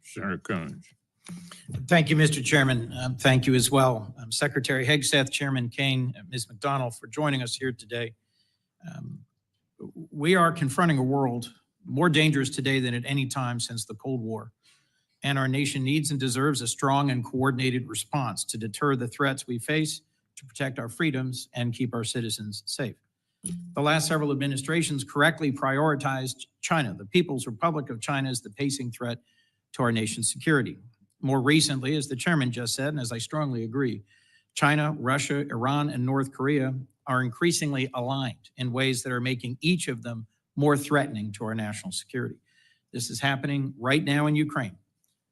Senator Coons. Thank you, Mr. Chairman. Thank you as well, Secretary Hegseth, Chairman Kane, Ms. McDonald, for joining us here today. We are confronting a world more dangerous today than at any time since the Cold War, and our nation needs and deserves a strong and coordinated response to deter the threats we face, to protect our freedoms, and keep our citizens safe. The last several administrations correctly prioritized China. The People's Republic of China is the pacing threat to our nation's security. More recently, as the chairman just said, and as I strongly agree, China, Russia, Iran, and North Korea are increasingly aligned in ways that are making each of them more threatening to our national security. This is happening right now in Ukraine.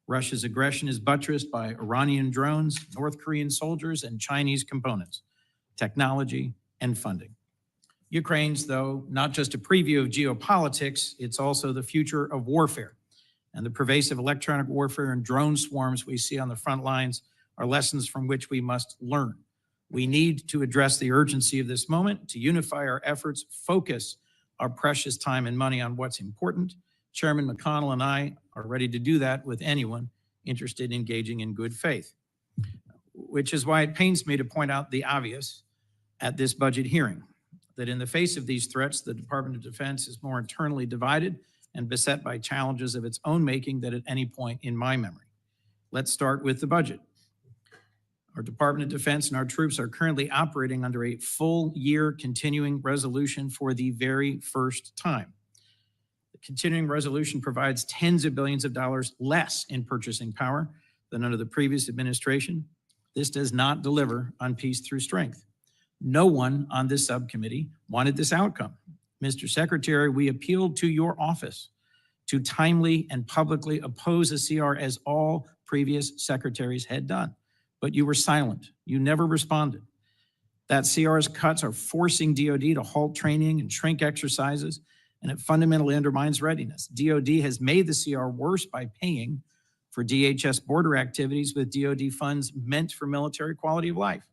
Russia's aggression is buttressed by Iranian drones, North Korean soldiers, and Chinese components, technology, and funding. Ukraine's, though, not just a preview of geopolitics, it's also the future of warfare. And the pervasive electronic warfare and drone swarms we see on the front lines are lessons from which we must learn. We need to address the urgency of this moment, to unify our efforts, focus our precious time and money on what's important. Chairman McConnell and I are ready to do that with anyone interested in engaging in good faith, which is why it pains me to point out the obvious at this budget hearing, that in the face of these threats, the Department of Defense is more internally divided and beset by challenges of its own making than at any point in my memory. Let's start with the budget. Our Department of Defense and our troops are currently operating under a full-year continuing resolution for the very first time. The continuing resolution provides tens of billions of dollars less in purchasing power than under the previous administration. This does not deliver on peace through strength. No one on this subcommittee wanted this outcome. Mr. Secretary, we appealed to your office to timely and publicly oppose a CR as all previous secretaries had done. But you were silent. You never responded. That CR's cuts are forcing DOD to halt training and shrink exercises, and it fundamentally undermines readiness. DOD has made the CR worse by paying for DHS border activities with DOD funds meant for military quality of life.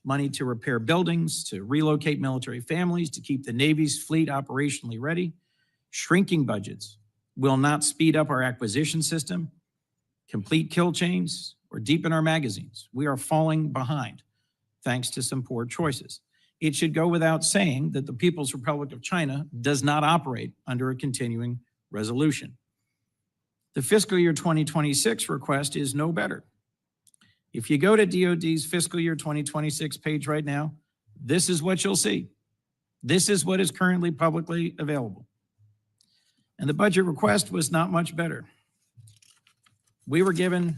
Money to repair buildings, to relocate military families, to keep the Navy's fleet operationally ready. Shrinking budgets will not speed up our acquisition system, complete kill chains, or deepen our magazines. We are falling behind thanks to some poor choices. It should go without saying that the People's Republic of China does not operate under a continuing resolution. The fiscal year 2026 request is no better. If you go to DOD's fiscal year 2026 page right now, this is what you'll see. This is what is currently publicly available. And the budget request was not much better. We were given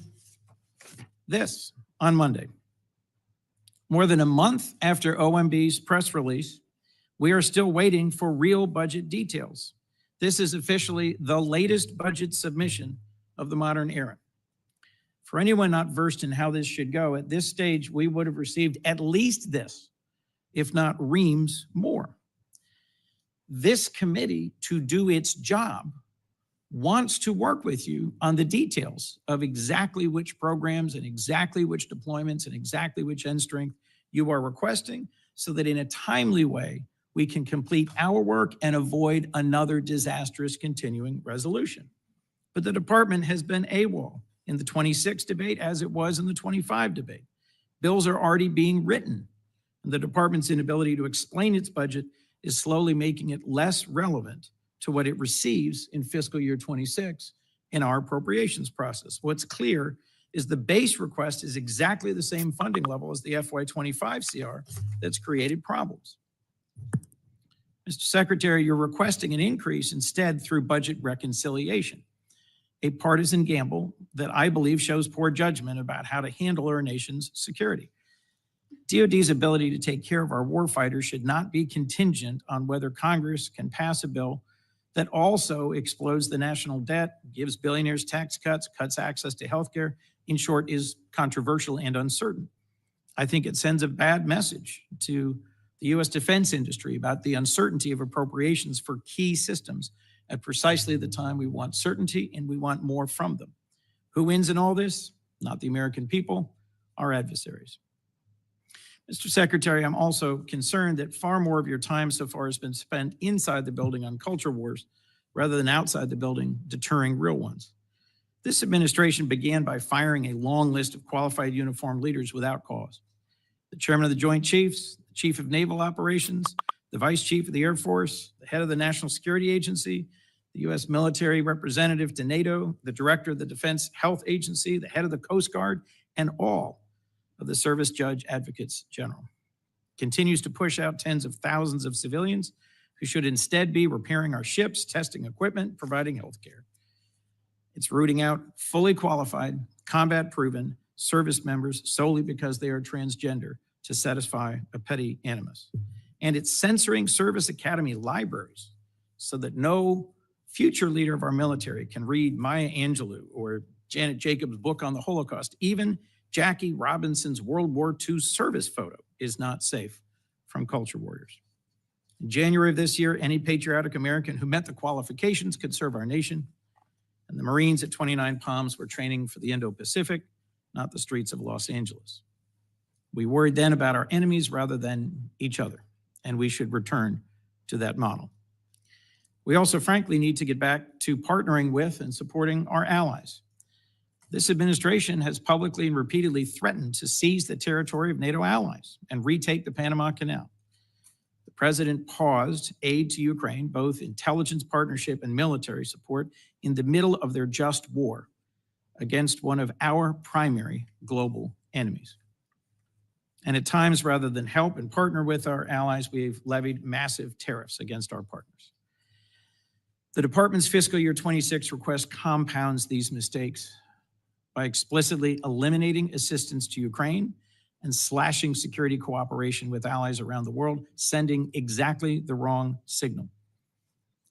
this on Monday. More than a month after OMB's press release, we are still waiting for real budget details. This is officially the latest budget submission of the modern era. For anyone not versed in how this should go, at this stage, we would have received at least this, if not reams more. This committee, to do its job, wants to work with you on the details of exactly which programs and exactly which deployments and exactly which end strength you are requesting, so that in a timely way, we can complete our work and avoid another disastrous continuing resolution. But the department has been AWOL in the 26 debate as it was in the 25 debate. Bills are already being written, and the department's inability to explain its budget is slowly making it less relevant to what it receives in fiscal year 26 in our appropriations process. What's clear is the base request is exactly the same funding level as the FY25 CR that's created problems. Mr. Secretary, you're requesting an increase instead through budget reconciliation, a partisan gamble that I believe shows poor judgment about how to handle our nation's security. DOD's ability to take care of our warfighters should not be contingent on whether Congress can pass a bill that also explodes the national debt, gives billionaires tax cuts, cuts access to healthcare, in short, is controversial and uncertain. I think it sends a bad message to the U.S. defense industry about the uncertainty of appropriations for key systems at precisely the time we want certainty and we want more from them. Who wins in all this? Not the American people, our adversaries. Mr. Secretary, I'm also concerned that far more of your time so far has been spent inside the building on culture wars rather than outside the building deterring real ones. This administration began by firing a long list of qualified uniformed leaders without cause. The chairman of the Joint Chiefs, the chief of naval operations, the vice chief of the Air Force, the head of the National Security Agency, the U.S. military representative to NATO, the director of the Defense Health Agency, the head of the Coast Guard, and all of the service judge advocates general. Continues to push out tens of thousands of civilians who should instead be repairing our ships, testing equipment, providing health care. It's rooting out fully qualified, combat-proven service members solely because they are transgender to satisfy a petty animus. And it's censoring service academy libraries so that no future leader of our military can read Maya Angelou or Janet Jacobs' book on the Holocaust. Even Jackie Robinson's World War II service photo is not safe from culture warriors. In January of this year, any patriotic American who met the qualifications could serve our nation. And the Marines at 29 Palms were training for the Indo-Pacific, not the streets of Los Angeles. We worried then about our enemies rather than each other, and we should return to that model. We also, frankly, need to get back to partnering with and supporting our allies. This administration has publicly and repeatedly threatened to seize the territory of NATO allies and retake the Panama Canal. The president paused aid to Ukraine, both intelligence partnership and military support, in the middle of their just war against one of our primary global enemies. And at times, rather than help and partner with our allies, we've levied massive tariffs against our partners. The department's fiscal year 26 request compounds these mistakes by explicitly eliminating assistance to Ukraine and slashing security cooperation with allies around the world, sending exactly the wrong signal.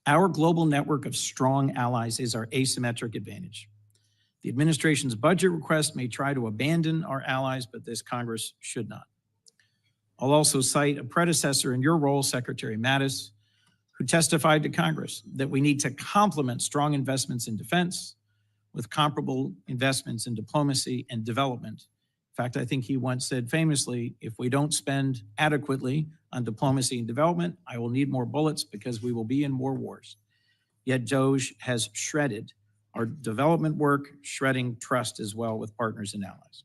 Our global network of strong allies is our asymmetric advantage. The administration's budget request may try to abandon our allies, but this Congress should not. I'll also cite a predecessor in your role, Secretary Mattis, who testified to Congress that we need to complement strong investments in defense with comparable investments in diplomacy and development. In fact, I think he once said famously, if we don't spend adequately on diplomacy and development, I will need more bullets because we will be in more wars. Yet DOGE has shredded our development work, shredding trust as well with partners and allies.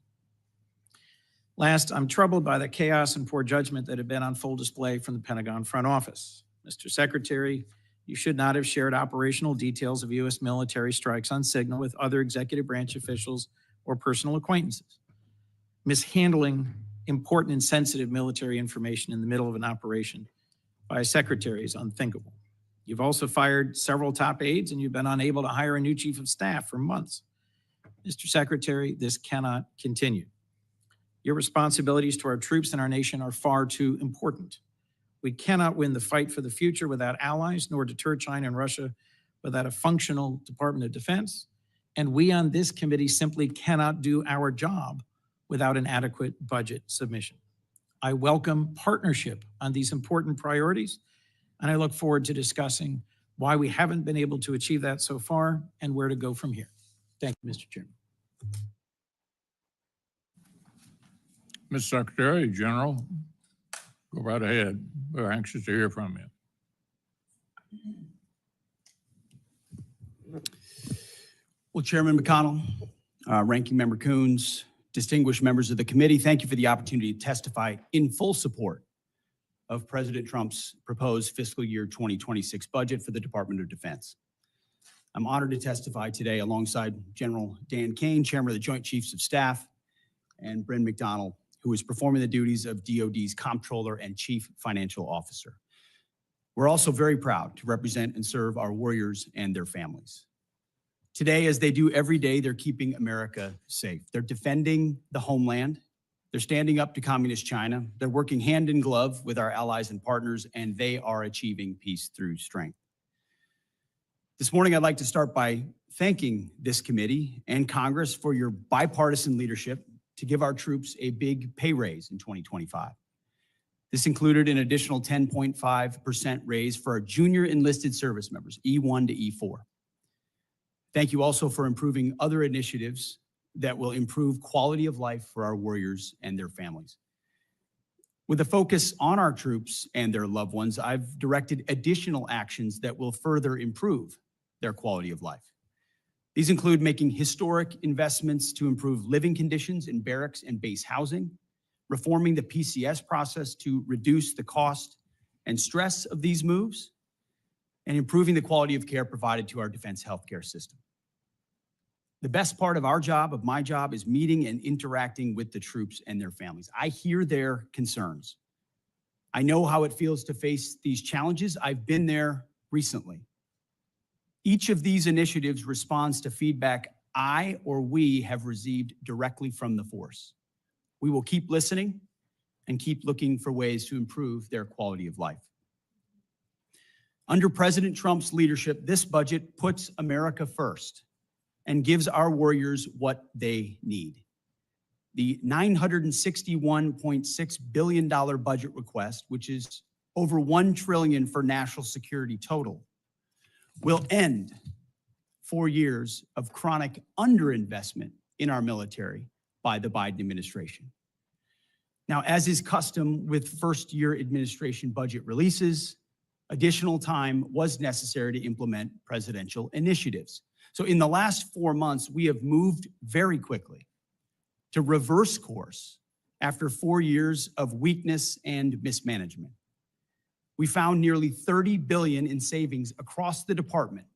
Last, I'm troubled by the chaos and poor judgment that have been on full display from the Pentagon front office. Mr. Secretary, you should not have shared operational details of U.S. military strikes on signal with other executive branch officials or personal acquaintances. Mishandling important and sensitive military information in the middle of an operation by a secretary is unthinkable. You've also fired several top aides and you've been unable to hire a new chief of staff for months. Mr. Secretary, this cannot continue. Your responsibilities to our troops and our nation are far too important. We cannot win the fight for the future without allies, nor deter China and Russia without a functional Department of Defense. And we on this committee simply cannot do our job without an adequate budget submission. I welcome partnership on these important priorities, and I look forward to discussing why we haven't been able to achieve that so far and where to go from here. Thank you, Mr. Chairman. Mr. Secretary General, go right ahead. We're anxious to hear from you. Well, Chairman McConnell, Ranking Member Coons, distinguished members of the committee, thank you for the opportunity to testify in full support of President Trump's proposed fiscal year 2026 budget for the Department of Defense. I'm honored to testify today alongside General Dan Kane, Chairman of the Joint Chiefs of Staff, and Bryn McDonald, who is performing the duties of DoD's Comptroller and Chief Financial Officer. We're also very proud to represent and serve our warriors and their families. Today, as they do every day, they're keeping America safe. They're defending the homeland. They're standing up to communist China. They're working hand in glove with our allies and partners, and they are achieving peace through strength. This morning, I'd like to start by thanking this committee and Congress for your bipartisan leadership to give our troops a big pay raise in 2025. This included an additional 10.5% raise for our junior enlisted service members, E1 to E4. Thank you also for improving other initiatives that will improve quality of life for our warriors and their families. With a focus on our troops and their loved ones, I've directed additional actions that will further improve their quality of life. These include making historic investments to improve living conditions in barracks and base housing, reforming the PCS process to reduce the cost and stress of these moves, and improving the quality of care provided to our defense healthcare system. The best part of my job, is meeting and interacting with the troops and their families. I hear their concerns. I know how it feels to face these challenges. I've been there recently. Each of these initiatives responds to feedback I or we have received directly from the force. We will keep listening and keep looking for ways to improve their quality of life. Under President Trump's leadership, this budget puts America first and gives our warriors what they need. The $961.6 billion budget request, which is over $1 trillion for national security total, will end 4 years of chronic underinvestment in our military by the Biden administration. Now, as is custom with first-year administration budget releases, additional time was necessary to implement presidential initiatives. So in the last 4 months, we have moved very quickly to reverse course after 4 years of weakness and mismanagement. We found nearly $30 billion in savings across the department.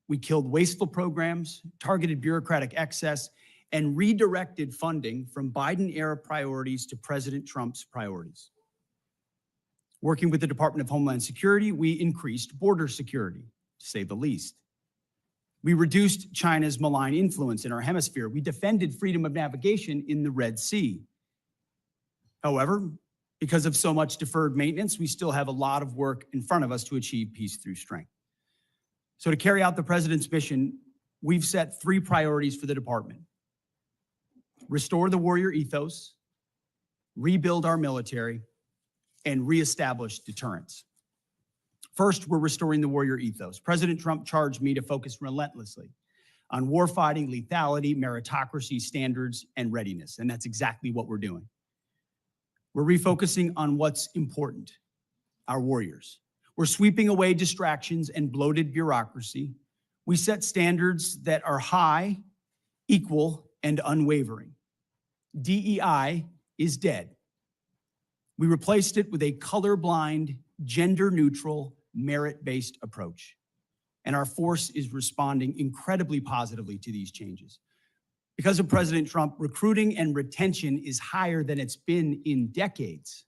We killed wasteful programs, targeted bureaucratic excess, and redirected funding from Biden-era priorities to President Trump's priorities. Working with the Department of Homeland Security, we increased border security, to say the least. We reduced China's malign influence in our hemisphere. We defended freedom of navigation in the Red Sea. However, because of so much deferred maintenance, we still have a lot of work in front of us to achieve peace through strength. So to carry out the president's mission, we've set 3 priorities for the department: restore the warrior ethos, rebuild our military, and reestablish deterrence. First, we're restoring the warrior ethos. President Trump charged me to focus relentlessly on warfighting, lethality, meritocracy, standards, and readiness, and that's exactly what we're doing. We're refocusing on what's important, our warriors. We're sweeping away distractions and bloated bureaucracy. We set standards that are high, equal, and unwavering. DEI is dead. We replaced it with a colorblind, gender-neutral, merit-based approach. And our force is responding incredibly positively to these changes. Because of President Trump, recruiting and retention is higher than it's been in decades.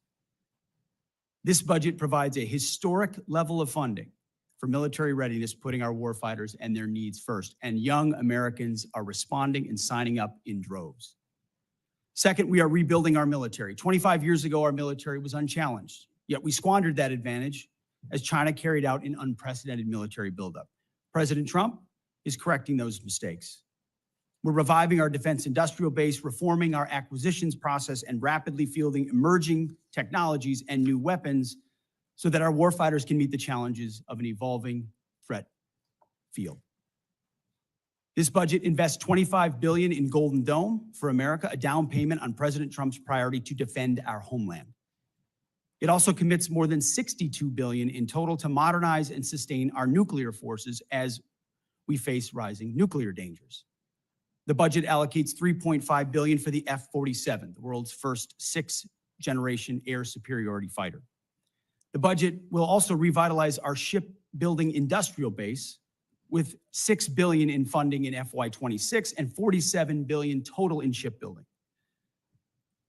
This budget provides a historic level of funding for military readiness, putting our warfighters and their needs first. And young Americans are responding and signing up in droves. Second, we are rebuilding our military. 25 years ago, our military was unchallenged, yet we squandered that advantage as China carried out an unprecedented military buildup. President Trump is correcting those mistakes. We're reviving our defense industrial base, reforming our acquisitions process, and rapidly fielding emerging technologies and new weapons so that our warfighters can meet the challenges of an evolving threat field. This budget invests $25 billion in Golden Dome for America, a down payment on President Trump's priority to defend our homeland. It also commits more than $62 billion in total to modernize and sustain our nuclear forces as we face rising nuclear dangers. The budget allocates $3.5 billion for the F-47, the world's first 6th-generation air superiority fighter. The budget will also revitalize our shipbuilding industrial base with $6 billion in funding in FY26 and $47 billion total in shipbuilding.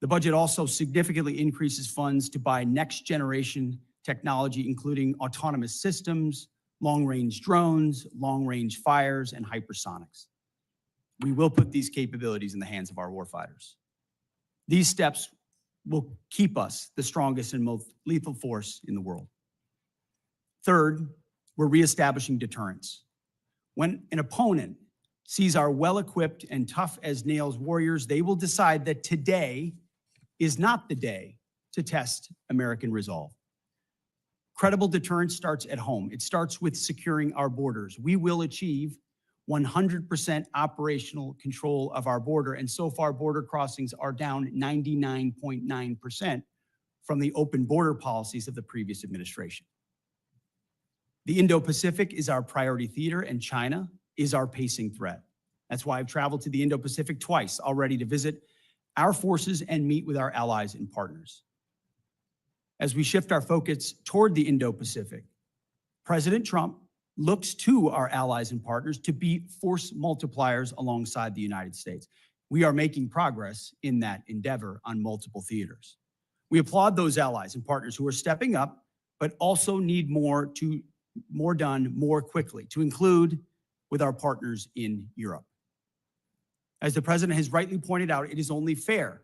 The budget also significantly increases funds to buy next-generation technology, including autonomous systems, long-range drones, long-range fires, and hypersonics. We will put these capabilities in the hands of our warfighters. These steps will keep us the strongest and most lethal force in the world. Third, we're reestablishing deterrence. When an opponent sees our well-equipped and tough-as-nails warriors, they will decide that today is not the day to test American resolve. Credible deterrence starts at home. It starts with securing our borders. We will achieve 100% operational control of our border, and so far border crossings are down 99.9% from the open border policies of the previous administration. The Indo-Pacific is our priority theater, and China is our pacing threat. That's why I've traveled to the Indo-Pacific twice already to visit our forces and meet with our allies and partners. As we shift our focus toward the Indo-Pacific, President Trump looks to our allies and partners to be force multipliers alongside the United States. We are making progress in that endeavor on multiple theaters. We applaud those allies and partners who are stepping up, but also need more done more quickly, to include with our partners in Europe. As the president has rightly pointed out, it is only fair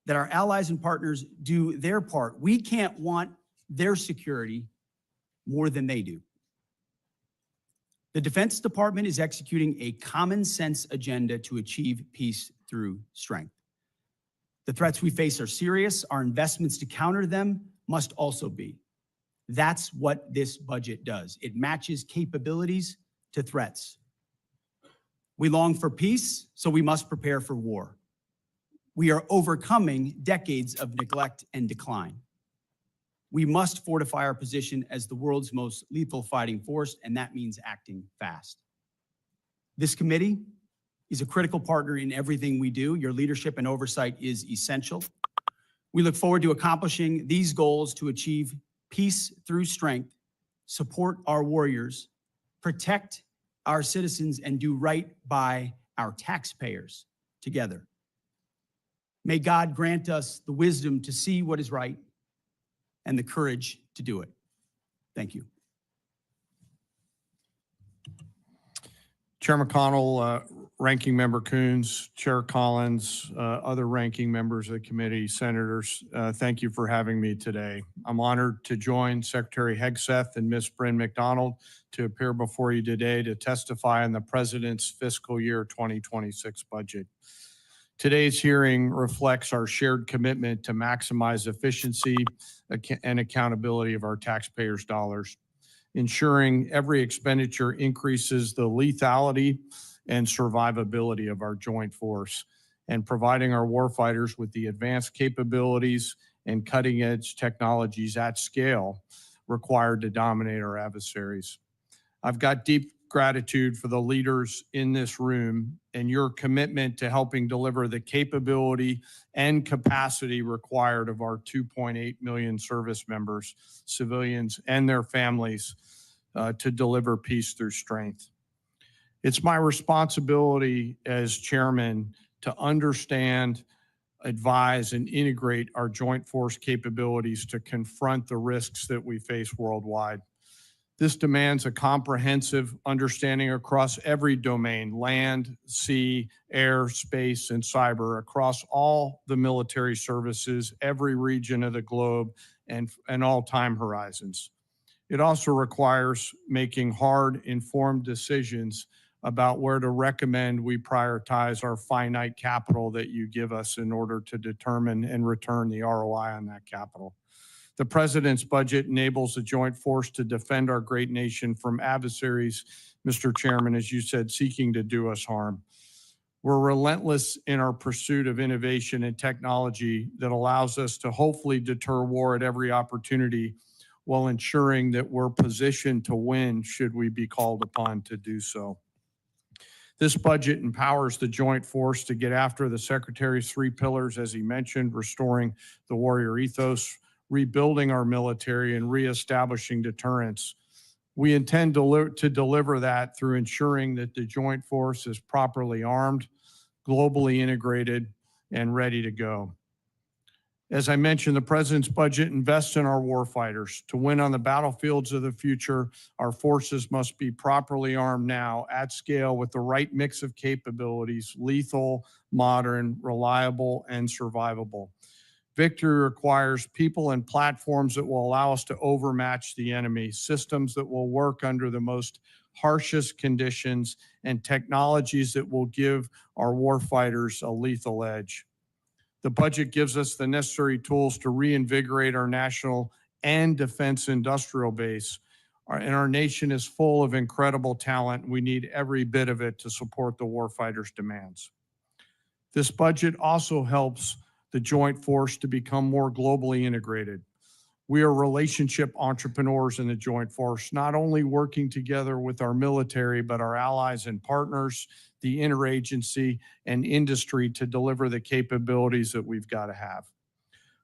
that our allies and partners do their part. We can't want their security more than they do. The Defense Department is executing a common sense agenda to achieve peace through strength. The threats we face are serious. Our investments to counter them must also be. That's what this budget does. It matches capabilities to threats. We long for peace, so we must prepare for war. We are overcoming decades of neglect and decline. We must fortify our position as the world's most lethal fighting force, and that means acting fast. This committee is a critical partner in everything we do. Your leadership and oversight is essential. We look forward to accomplishing these goals to achieve peace through strength, support our warriors, protect our citizens, and do right by our taxpayers together. May God grant us the wisdom to see what is right and the courage to do it. Thank you. Chair McConnell, Ranking Member Coons, Chair Collins, other ranking members of the committee, senators, thank you for having me today. I'm honored to join Secretary Hegseth and Ms. Bryn McDonald to appear before you today to testify on the President's fiscal year 2026 budget. Today's hearing reflects our shared commitment to maximize efficiency and accountability of our taxpayers' dollars, ensuring every expenditure increases the lethality and survivability of our joint force, and providing our warfighters with the advanced capabilities and cutting-edge technologies at scale required to dominate our adversaries. I've got deep gratitude for the leaders in this room and your commitment to helping deliver the capability and capacity required of our 2.8 million service members, civilians, and their families to deliver peace through strength. It's my responsibility as chairman to understand, advise, and integrate our joint force capabilities to confront the risks that we face worldwide. This demands a comprehensive understanding across every domain: land, sea, air, space, and cyber, across all the military services, every region of the globe, and all time horizons. It also requires making hard, informed decisions about where to recommend we prioritize our finite capital that you give us in order to determine and return the ROI on that capital. The President's budget enables the joint force to defend our great nation from adversaries, Mr. Chairman, as you said, seeking to do us harm. We're relentless in our pursuit of innovation and technology that allows us to hopefully deter war at every opportunity, while ensuring that we're positioned to win should we be called upon to do so. This budget empowers the joint force to get after the Secretary's three pillars, as he mentioned: restoring the warrior ethos, rebuilding our military, and reestablishing deterrence. We intend to deliver that through ensuring that the joint force is properly armed, globally integrated, and ready to go. As I mentioned, the President's budget invests in our warfighters. To win on the battlefields of the future, our forces must be properly armed now, at scale, with the right mix of capabilities: lethal, modern, reliable, and survivable. Victory requires people and platforms that will allow us to overmatch the enemy, systems that will work under the most harshest conditions, and technologies that will give our warfighters a lethal edge. The budget gives us the necessary tools to reinvigorate our national and defense industrial base. And our nation is full of incredible talent. We need every bit of it to support the warfighters' demands. This budget also helps the joint force to become more globally integrated. We are relationship entrepreneurs in the joint force, not only working together with our military, but our allies and partners, the interagency and industry to deliver the capabilities that we've got to have.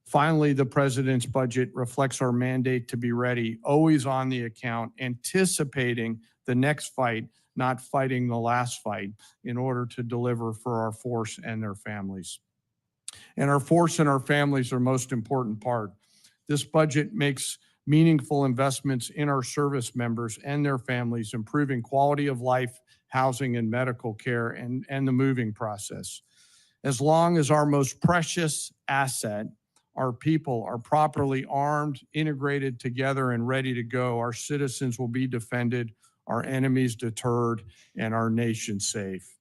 Finally, the president's budget reflects our mandate to be ready, always on the account, anticipating the next fight, not fighting the last fight, in order to deliver for our force and their families. And our force and our families are most important part. This budget makes meaningful investments in our service members and their families, improving quality of life, housing, and medical care, and the moving process. As long as our most precious asset, our people, are properly armed, integrated together, and ready to go, our citizens will be defended, our enemies deterred, and our nation safe.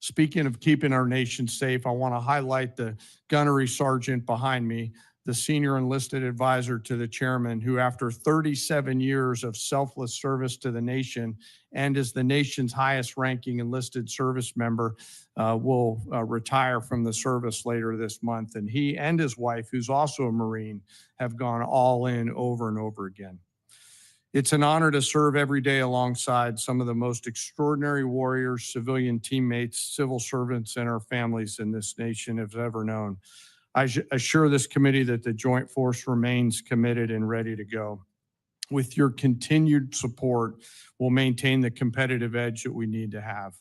Speaking of keeping our nation safe, I want to highlight the gunnery sergeant behind me, the senior enlisted advisor to the chairman, who after 37 years of selfless service to the nation and as the nation's highest ranking enlisted service member, will retire from the service later this month. And he and his wife, who's also a Marine, have gone all in over and over again. It's an honor to serve every day alongside some of the most extraordinary warriors, civilian teammates, civil servants, and our families in this nation have ever known. I assure this committee that the Joint Force remains committed and ready to go. With your continued support, we'll maintain the competitive edge that we need to have.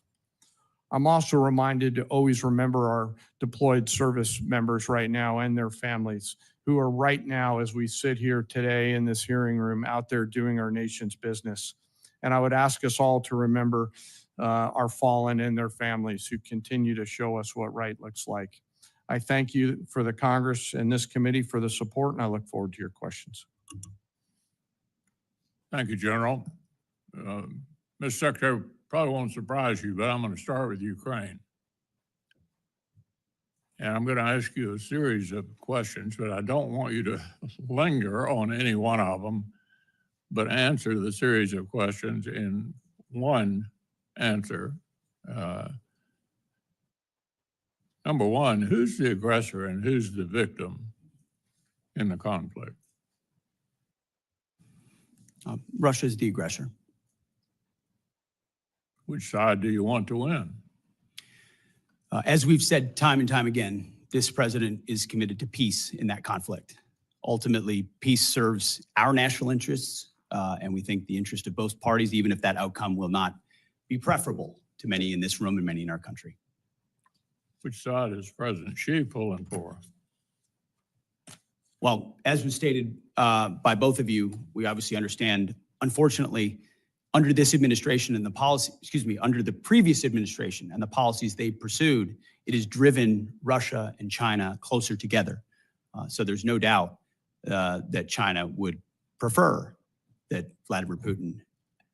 I'm also reminded to always remember our deployed service members right now and their families, who are right now, as we sit here today in this hearing room, out there doing our nation's business. And I would ask us all to remember our fallen and their families who continue to show us what right looks like. I thank you for the Congress and this committee for the support, and I look forward to your questions. Thank you, General. Mr. Secretary, probably won't surprise you, but I'm going to start with Ukraine. And I'm going to ask you a series of questions, but I don't want you to linger on any one of them, but answer the series of questions in one answer. Number one, who's the aggressor and who's the victim in the conflict? Russia is the aggressor. Which side do you want to win? As we've said time and time again, this president is committed to peace in that conflict. Ultimately, peace serves our national interests, and we think the interest of both parties, even if that outcome will not be preferable to many in this room and many in our country. Which side is President Xi pulling for? Well, as was stated by both of you, we obviously understand, unfortunately, under this administration and the policy, under the previous administration and the policies they pursued, it has driven Russia and China closer together. So there's no doubt that China would prefer that Vladimir Putin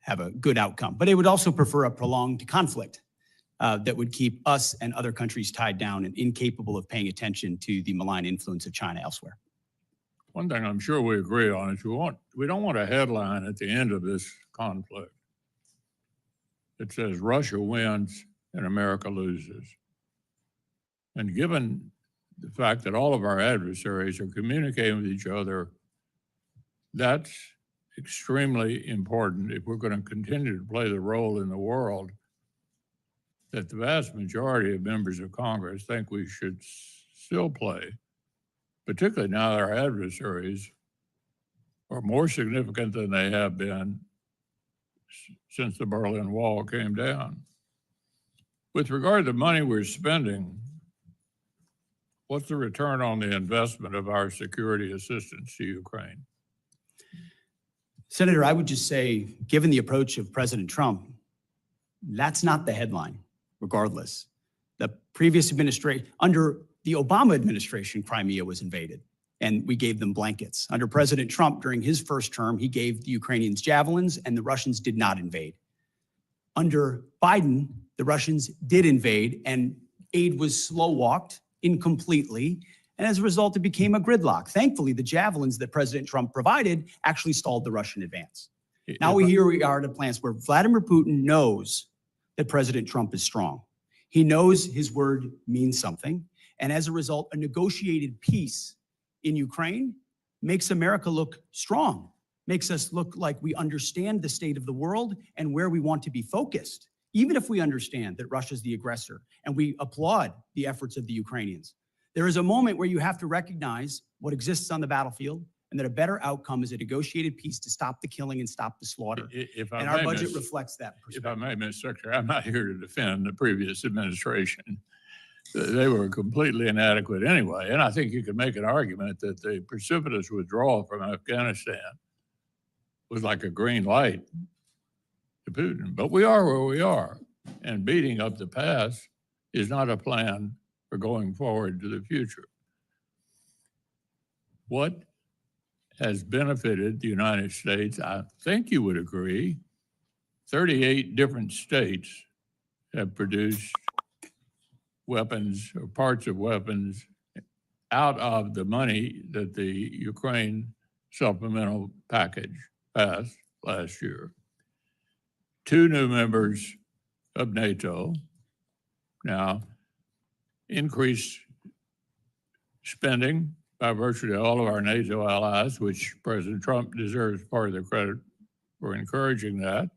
have a good outcome, but it would also prefer a prolonged conflict that would keep us and other countries tied down and incapable of paying attention to the malign influence of China elsewhere. One thing I'm sure we agree on is we don't want a headline at the end of this conflict that says Russia wins and America loses. And given the fact that all of our adversaries are communicating with each other, that's extremely important if we're going to continue to play the role in the world that the vast majority of members of Congress think we should still play, particularly now that our adversaries are more significant than they have been since the Berlin Wall came down. With regard to the money we're spending, what's the return on the investment of our security assistance to Ukraine? Senator, I would just say, given the approach of President Trump, that's not the headline, regardless. The previous administration, under the Obama administration, Crimea was invaded, and we gave them blankets. Under President Trump, during his first term, he gave the Ukrainians javelins, and the Russians did not invade. Under Biden, the Russians did invade, and aid was slow-walked incompletely, and as a result, it became a gridlock. Thankfully, the javelins that President Trump provided actually stalled the Russian advance. Now here we are at a place where Vladimir Putin knows that President Trump is strong. He knows his word means something, and as a result, a negotiated peace in Ukraine makes America look strong, makes us look like we understand the state of the world and where we want to be focused, even if we understand that Russia's the aggressor and we applaud the efforts of the Ukrainians. There is a moment where you have to recognize what exists on the battlefield and that a better outcome is a negotiated peace to stop the killing and stop the slaughter. If I And our may, budget Mr. reflects that If I perspective. may, Mr. Secretary, I'm not here to defend the previous administration. They were completely inadequate anyway. And I think you could make an argument that the precipitous withdrawal from Afghanistan was like a green light to Putin. But we are where we are. And beating up the past is not a plan for going forward to the future. What has benefited the United States, I think you would agree, 38 different states have produced weapons or parts of weapons out of the money that the Ukraine supplemental package passed last year. 2 new members of NATO now increased spending by virtually all of our NATO allies, which President Trump deserves part of the credit for encouraging that.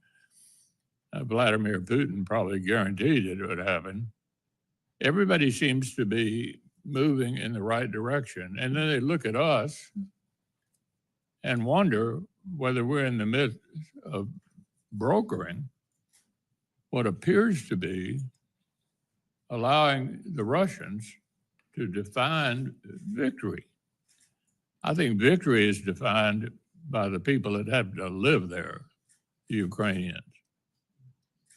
Vladimir Putin probably guaranteed it would happen. Everybody seems to be moving in the right direction. And then they look at us and wonder whether we're in the midst of brokering what appears to be allowing the Russians to define victory. I think victory is defined by the people that have to live there, the Ukrainians.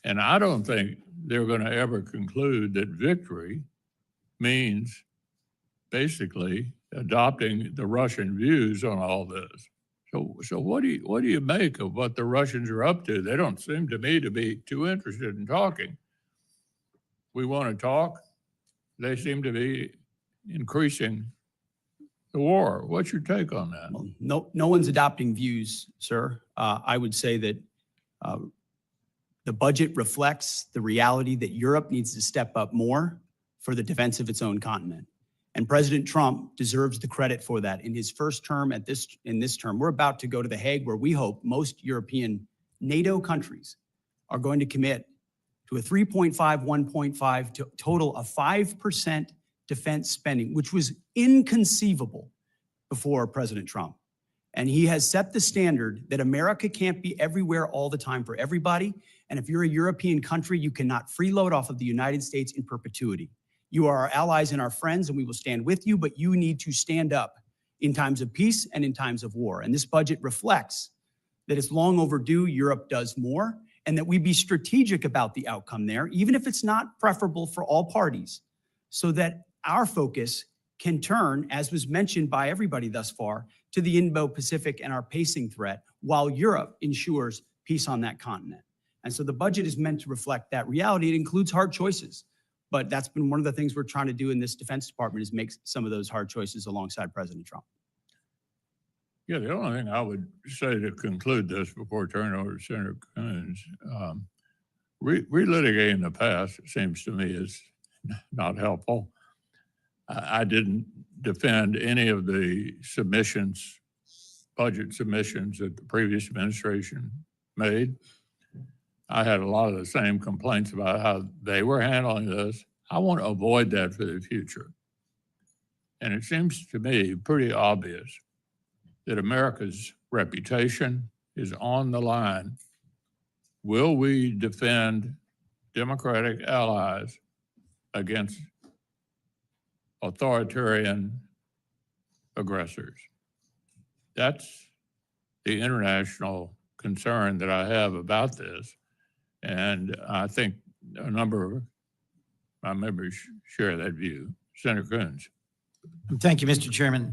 And I don't think they're going to ever conclude that victory means basically adopting the Russian views on all this. So what do you make of what the Russians are up to? They don't seem to me to be too interested in talking. We want to talk. They seem to be increasing the war. What's your take on that? Well, no one's adopting views, sir. I would say that the budget reflects the reality that Europe needs to step up more for the defense of its own continent. And President Trump deserves the credit for that. In his first term in this term, we're about to go to The Hague, where we hope most European NATO countries are going to commit to a 3.5, 1.5 total of 5% defense spending, which was inconceivable before President Trump. And he has set the standard that America can't be everywhere all the time for everybody. And if you're a European country, you cannot freeload off of the United States in perpetuity. You are our allies and our friends, and we will stand with you, but you need to stand up in times of peace and in times of war. And this budget reflects that it's long overdue Europe does more, and that we be strategic about the outcome there, even if it's not preferable for all parties, so that our focus can turn, as was mentioned by everybody thus far, to the Indo-Pacific and our pacing threat, while Europe ensures peace on that continent. And so the budget is meant to reflect that reality. It includes hard choices, but that's been one of the things we're trying to do in this Defense Department, is make some of those hard choices alongside President Trump. Yeah, the only thing I would say to conclude this before turning over to Senator Coons, relitigating the past, it seems to me, is not helpful. I didn't defend any of the submissions, budget submissions that the previous administration made. I had a lot of the same complaints about how they were handling this. I want to avoid that for the future. And it seems to me pretty obvious that America's reputation is on the line. Will we defend democratic allies against authoritarian aggressors? That's the international concern that I have about this. And I think a number of my members share that view. Senator Coons. Thank you, Mr. Chairman.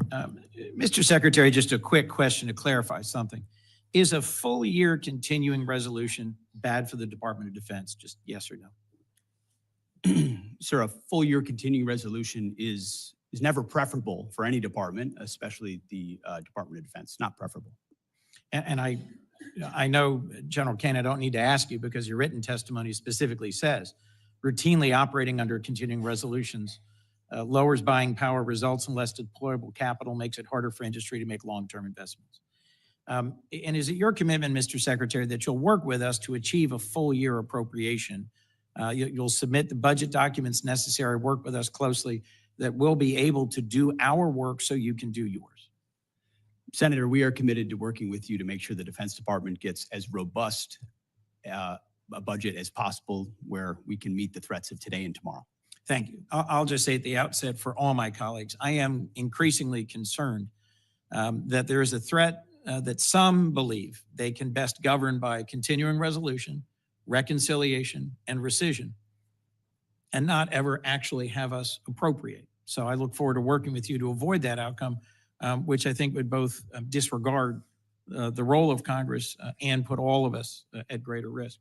Mr. Secretary, just a quick question to clarify something. Is a full year continuing resolution bad for the Department of Defense? Just yes or no? Sir, a full year continuing resolution is never preferable for any department, especially the Department of Defense. Not preferable. And I know, General Kane, I don't need to ask you because your written testimony specifically says routinely operating under continuing resolutions lowers buying power, results in less deployable capital, makes it harder for industry to make long-term investments. And is it your commitment, Mr. Secretary, that you'll work with us to achieve a full year appropriation? You'll submit the budget documents necessary, work with us closely, that we'll be able to do our work so you can do yours. Senator, we are committed to working with you to make sure the Defense Department gets as robust a budget as possible where we can meet the threats of today and tomorrow. Thank you. I'll just say at the outset for all my colleagues, I am increasingly concerned that there is a threat that some believe they can best govern by continuing resolution, reconciliation, and rescission, and not ever actually have us appropriate. So I look forward to working with you to avoid that outcome, which I think would both disregard the role of Congress and put all of us at greater risk.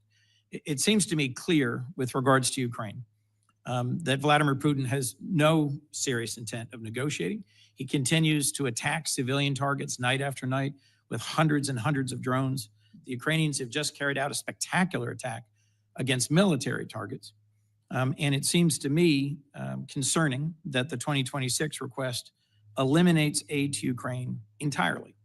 It seems to me clear with regards to Ukraine that Vladimir Putin has no serious intent of negotiating. He continues to attack civilian targets night after night with hundreds and hundreds of drones. The Ukrainians have just carried out a spectacular attack against military targets. And it seems to me concerning that the 2026 request eliminates aid to Ukraine entirely.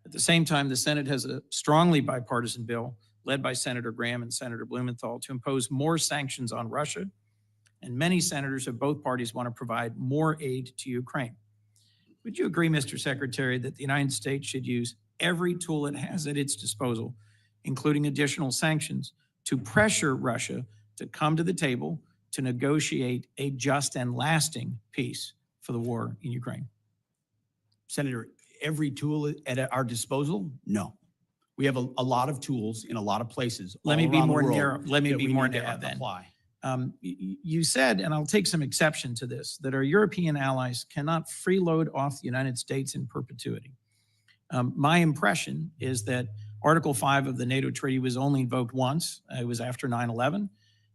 At the same time, the Senate has a strongly bipartisan bill led by Senator Graham and Senator Blumenthal to impose more sanctions on Russia. And many senators of both parties want to provide more aid to Ukraine. Would you agree, Mr. Secretary, that the United States should use every tool it has at its disposal, including additional sanctions, to pressure Russia to come to the table to negotiate a just and lasting peace for the war in Ukraine? Senator, every tool at our disposal? No. We have a lot of tools in a lot of places. Let me be more narrow. Let me that be we more need to narrow then. apply. You said, and I'll take some exception to this, that our European allies cannot freeload off the United States in perpetuity. My impression is that Article 5 of the NATO treaty was only invoked once. It was after 9/11.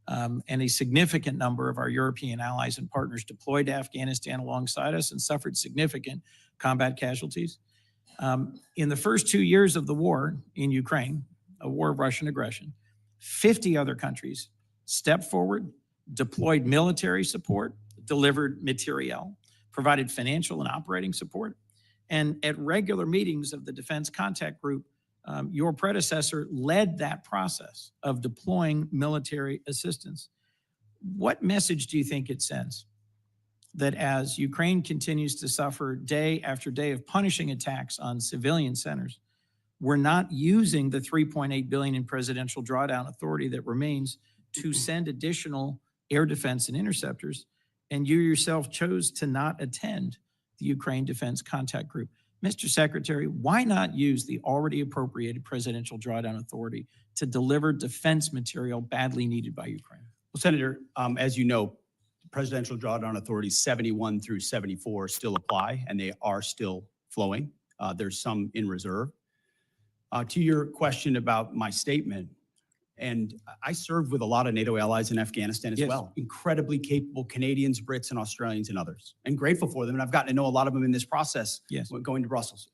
And a significant number of our European allies and partners deployed to Afghanistan alongside us and suffered significant combat casualties. In the first 2 years of the war in Ukraine, a war of Russian aggression, 50 other countries stepped forward, deployed military support, delivered materiel, provided financial and operating support. And at regular meetings of the Defense Contact Group, your predecessor led that process of deploying military assistance. What message do you think it sends? That as Ukraine continues to suffer day after day of punishing attacks on civilian centers, we're not using the $3.8 billion in presidential drawdown authority that remains to send additional air defense and interceptors, and you yourself chose to not attend the Ukraine Defense Contact Group. Mr. Secretary, why not use the already appropriated presidential drawdown authority to deliver defense material badly needed by Ukraine? Well, Senator, as you know, presidential drawdown authorities 71 through 74 still apply, and they are still flowing. There's some in reserve. To your question about my statement, and I served with a lot of NATO allies in Afghanistan as well. Incredibly capable Canadians, Brits, and Australians, and others. And grateful for them. And I've gotten to know a lot of them in this process going to Brussels.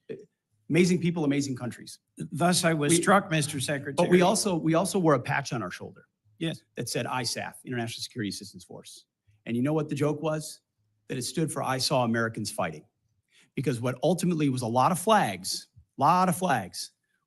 Amazing people, amazing countries. Thus, I was struck, Mr. Secretary. But we also wore a patch on our shoulder. Yes. That said ISAF, International Security Assistance Force. And you know what the joke was? That it stood for I Saw Americans Fighting. Because what ultimately was a lot of flags,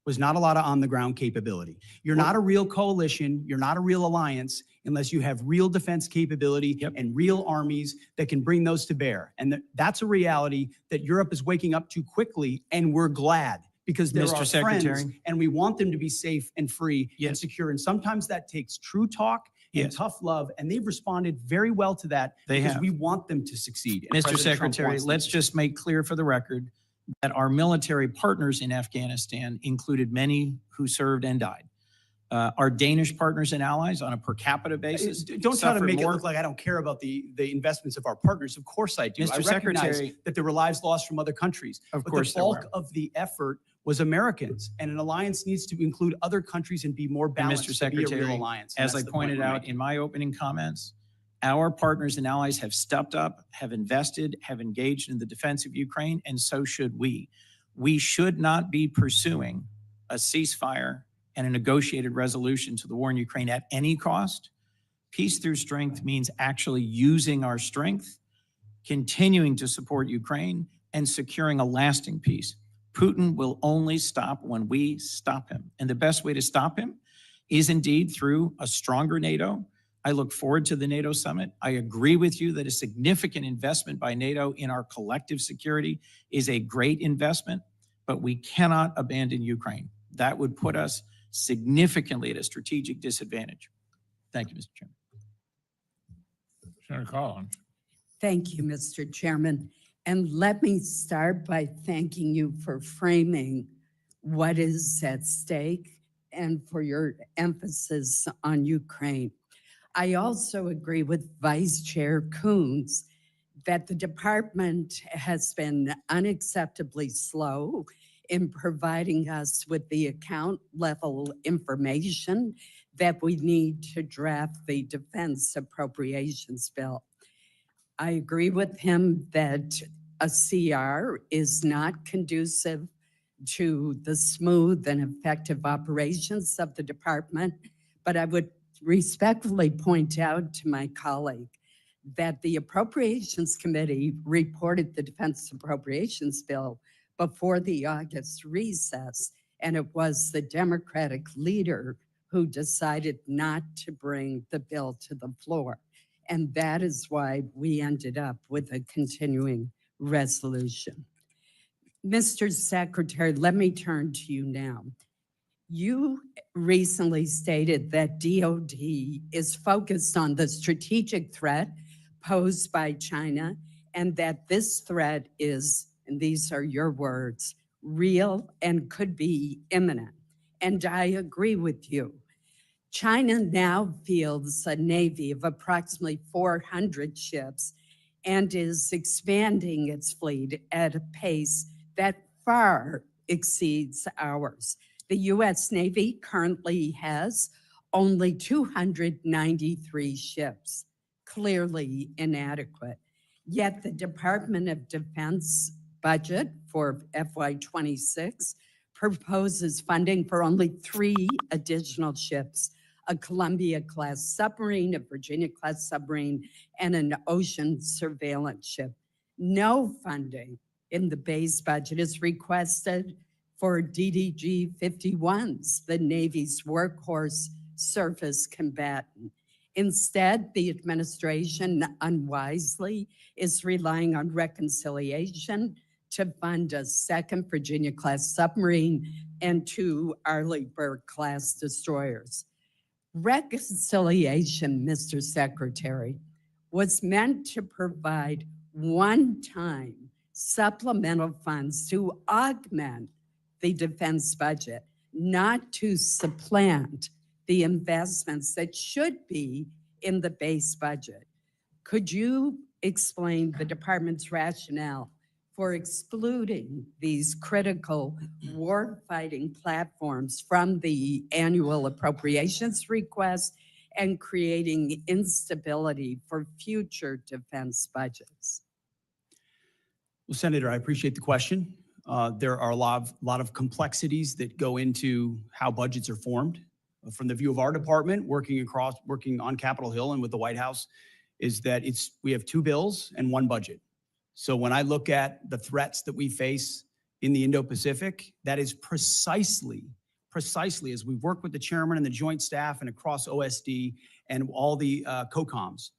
was not a lot of on-the-ground capability. You're not a real coalition, you're not a real alliance, unless you have real defense capability and real armies that can bring those to bear. And that's a reality that Europe is waking up to quickly, and we're glad, because they're our friends, and we want them to be safe and free and secure. And sometimes that takes true talk and tough love, and they've responded very well to that because we want them to succeed. Mr. Secretary, let's just make clear for the record that our military partners in Afghanistan included many who served and died. Our Danish partners and allies on a per capita basis don't try to make it look like I don't care about the investments of our partners. Of course I do. Mr. I recognize Secretary, that there were lives lost from other countries. Of but course the bulk of the effort was Americans, and an alliance needs to include other countries and be more balanced. Mr. Secretary, to be a real alliance. as I pointed out in my opening comments, our partners and allies have stepped up, have invested, have engaged in the defense of Ukraine, and so should we. We should not be pursuing a ceasefire and a negotiated resolution to the war in Ukraine at any cost. Peace through strength means actually using our strength continuing to support Ukraine, and securing a lasting peace. Putin will only stop when we stop him. And the best way to stop him is indeed through a stronger NATO. I look forward to the NATO summit. I agree with you that a significant investment by NATO in our collective security is a great investment, but we cannot abandon Ukraine. That would put us significantly at a strategic disadvantage. Thank you, Mr. Chairman. Senator Collins. Thank you, Mr. Chairman. And let me start by thanking you for framing what is at stake and for your emphasis on Ukraine. I also agree with Vice Chair Coons that the department has been unacceptably slow in providing us with the account level information that we need to draft the defense appropriations bill. I agree with him that a CR is not conducive to the smooth and effective operations of the department, but I would respectfully point out to my colleague that the Appropriations Committee reported the defense appropriations bill before the August recess, and it was the Democratic leader who decided not to bring the bill to the floor. And that is why we ended up with a continuing resolution. Mr. Secretary, let me turn to you now. You recently stated that DOD is focused on the strategic threat posed by China and that this threat is, and these are your words, real and could be imminent. And I agree with you. China now fields a navy of approximately 400 ships and is expanding its fleet at a pace that far exceeds ours. The U.S. Navy currently has only 293 ships, clearly inadequate. Yet the Department of Defense budget for FY26 proposes funding for only 3 additional ships, a Columbia-class submarine, a Virginia-class submarine, and an ocean surveillance ship. No funding in the base budget is requested for DDG 51s, the Navy's workhorse surface combatant. Instead, the administration unwisely is relying on reconciliation to fund a second Virginia-class submarine and 2 Arleigh-Burke-class destroyers. Reconciliation, Mr. Secretary, was meant to provide one-time supplemental funds to augment the defense budget, not to supplant the investments that should be in the base budget. Could you explain the department's rationale for excluding these critical war-fighting platforms from the annual appropriations request and creating instability for future defense budgets? Well, Senator, I appreciate the question. There are a lot of complexities that go into how budgets are formed. From the view of our department, working on Capitol Hill and with the White House, is that we have 2 bills and 1 budget. So when I look at the threats that we face in the Indo-Pacific, that is precisely as we've worked with the chairman and the joint staff and across OSD and all the COCOMs,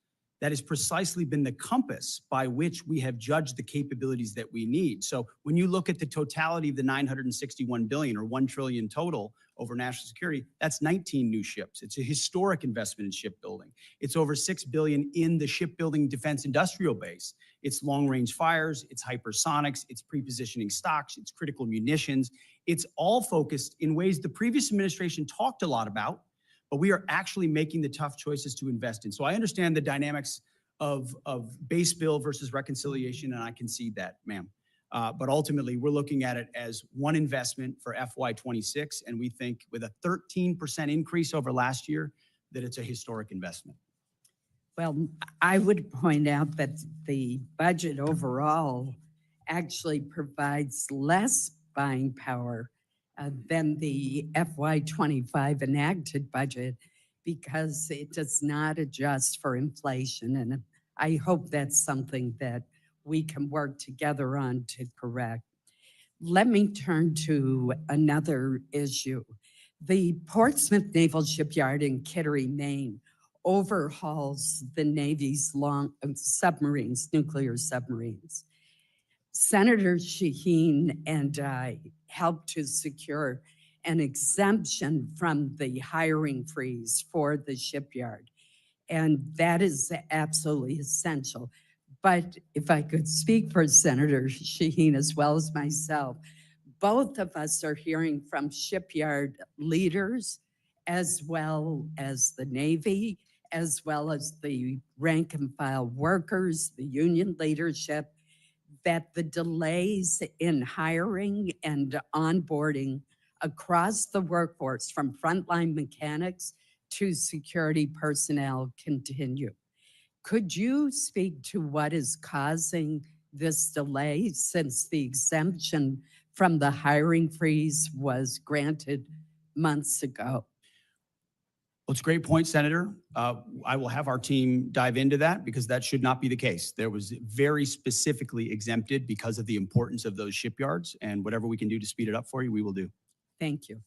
that has precisely been the compass by which we have judged the capabilities that we need. So when you look at the totality of the $961 billion or $1 trillion total over national security, that's 19 new ships. It's a historic investment in shipbuilding. It's over $6 billion in the shipbuilding defense industrial base. It's long-range fires, it's hypersonics, it's pre-positioning stocks, it's critical munitions. It's all focused in ways the previous administration talked a lot about, but we are actually making the tough choices to invest in. So I understand the dynamics of base bill versus reconciliation, and I concede that, ma'am. But ultimately, we're looking at it as one investment for FY26, and we think with a 13% increase over last year, that it's a historic investment. Well, I would point out that the budget overall actually provides less buying power than the FY25 enacted budget because it does not adjust for inflation. And I hope that's something that we can work together on to correct. Let me turn to another issue. The Portsmouth Naval Shipyard in Kittery, Maine, overhauls the Navy's submarines, nuclear submarines. Senator Shaheen and I helped to secure an exemption from the hiring freeze for the shipyard. And that is absolutely essential. But if I could speak for Senator Shaheen as well as myself, both of us are hearing from shipyard leaders as well as the Navy, as well as the rank and file workers, the union leadership, that the delays in hiring and onboarding across the workforce from frontline mechanics to security personnel continue. Could you speak to what is causing this delay since the exemption from the hiring freeze was granted months ago? Well, it's a great point, Senator. I will have our team dive into that because that should not be the case. There was very specifically exempted because of the importance of those shipyards, and whatever we can do to speed it up for you, we will do. Thank you.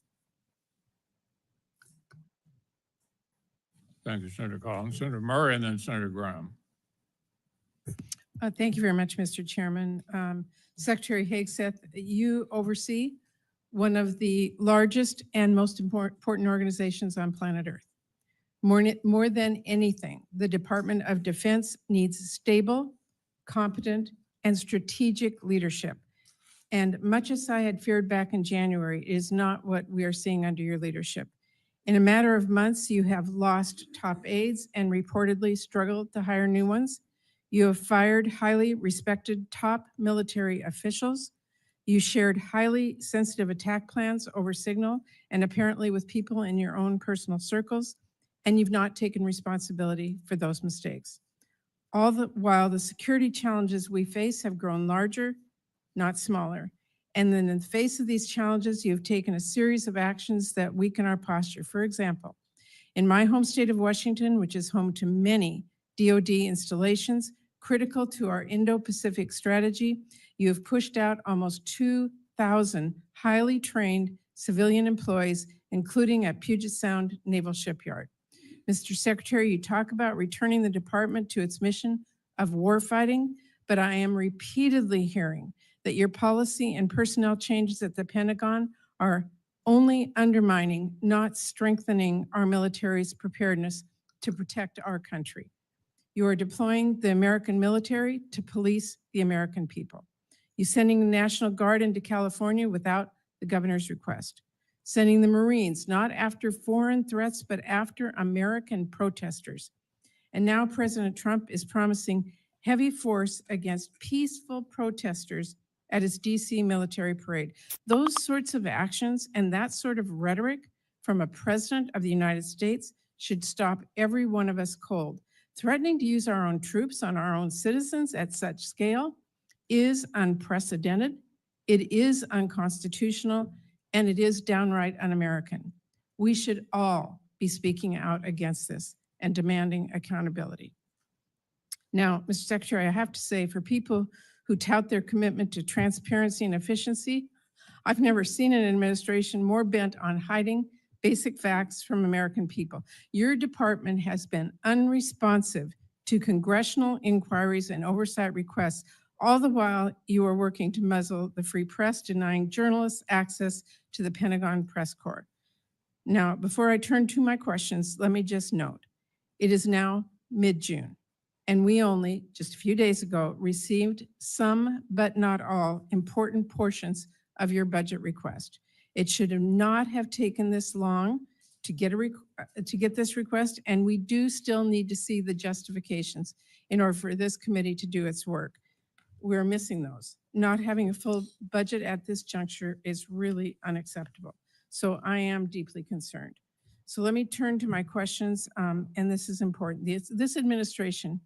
Thank you, Senator Collins. Senator Murray and then Senator Graham. Thank you very much, Mr. Chairman. Secretary Hegseth, you oversee one of the largest and most important organizations on planet Earth. More than anything, the Department of Defense needs stable, competent, and strategic leadership. And much as I had feared back in January, is not what we are seeing under your leadership. In a matter of months, you have lost top aides and reportedly struggled to hire new ones. You have fired highly respected top military officials. You shared highly sensitive attack plans over Signal and apparently with people in your own personal circles, and you've not taken responsibility for those mistakes. All the while, the security challenges we face have grown larger, not smaller. And then in the face of these challenges, you've taken a series of actions that weaken our posture. For example, in my home state of Washington, which is home to many DoD installations critical to our Indo-Pacific strategy, you have pushed out almost 2,000 highly trained civilian employees, including at Puget Sound Naval Shipyard. Mr. Secretary, you talk about returning the department to its mission of warfighting, but I am repeatedly hearing that your policy and personnel changes at the Pentagon are only undermining, not strengthening our military's preparedness to protect our country. You are deploying the American military to police the American people. You're sending the National Guard into California without the governor's request. Sending the Marines not after foreign threats, but after American protesters. And now President Trump is promising heavy force against peaceful protesters at his DC military parade. Those sorts of actions and that sort of rhetoric from a president of the United States should stop every one of us cold. Threatening to use our own troops on our own citizens at such scale is unprecedented, it is unconstitutional, and it is downright un-American. We should all be speaking out against this and demanding accountability. Now, Mr. Secretary, I have to say, for people who tout their commitment to transparency and efficiency, I've never seen an administration more bent on hiding basic facts from American people. Your department has been unresponsive to congressional inquiries and oversight requests, all the while you are working to muzzle the free press, denying journalists access to the Pentagon press corps. Now, before I turn to my questions, let me just note, it is now mid-June, and we only, just a few days ago, received some, but not all, important portions of your budget request. It should not have taken this long to get this request, and we do still need to see the justifications in order for this committee to do its work. We're missing those. Not having a full budget at this juncture is really unacceptable. So I am deeply concerned. So let me turn to my questions, and this is important. This administration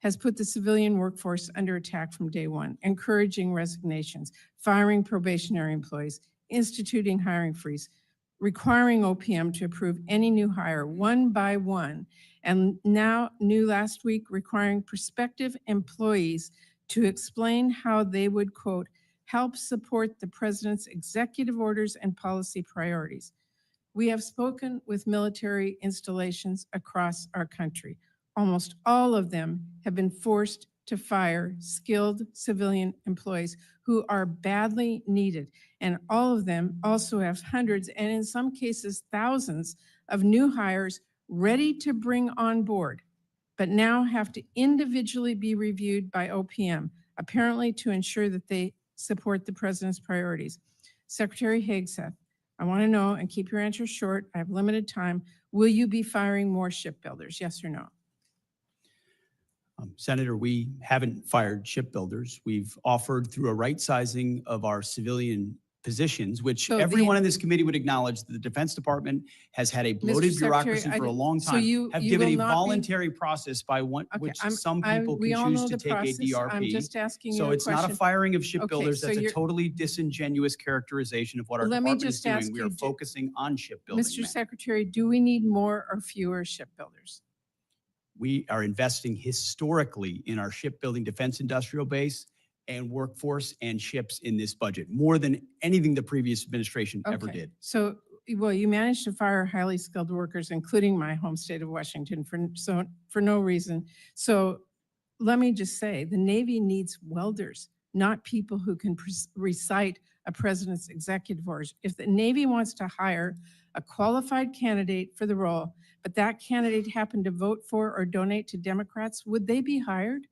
has put the civilian workforce under attack from day one, encouraging resignations, firing probationary employees, instituting hiring freeze, requiring OPM to approve any new hire one by one, and now new last week requiring prospective employees to explain how they would, quote, help support the president's executive orders and policy priorities. We have spoken with military installations across our country. Almost all of them have been forced to fire skilled civilian employees who are badly needed. And all of them also have hundreds, and in some cases, thousands of new hires ready to bring on board, but now have to individually be reviewed by OPM, apparently to ensure that they support the president's priorities. Secretary Hegseth, I want to know, and keep your answers short, I have limited time, will you be firing more shipbuilders, yes or no? Senator, we haven't fired shipbuilders. We've offered through a right sizing of our civilian positions, which So everyone in this committee would acknowledge that the Defense Department has had a bloated bureaucracy Secretary, for a long so time, you have you given will a not be- voluntary process by which some people we all can know choose to the take a process. I'm DRP. just asking you So a it's not a question. firing of shipbuilders. so That's a you're- totally disingenuous characterization of what our Let me department is just ask doing. We you, are focusing on shipbuilding. Mr. ma'am. Secretary, do we need more or fewer shipbuilders? We are investing historically in our shipbuilding defense industrial base and workforce and ships in this budget, more than anything the previous administration ever Okay. did. So, well, you managed to fire highly skilled workers, including my home state of Washington, for no reason. So let me just say, the Navy needs welders, not people who can recite a president's executive orders. If the Navy wants to hire a qualified candidate for the role, but that candidate happened to vote for or donate to Democrats, would they be hired?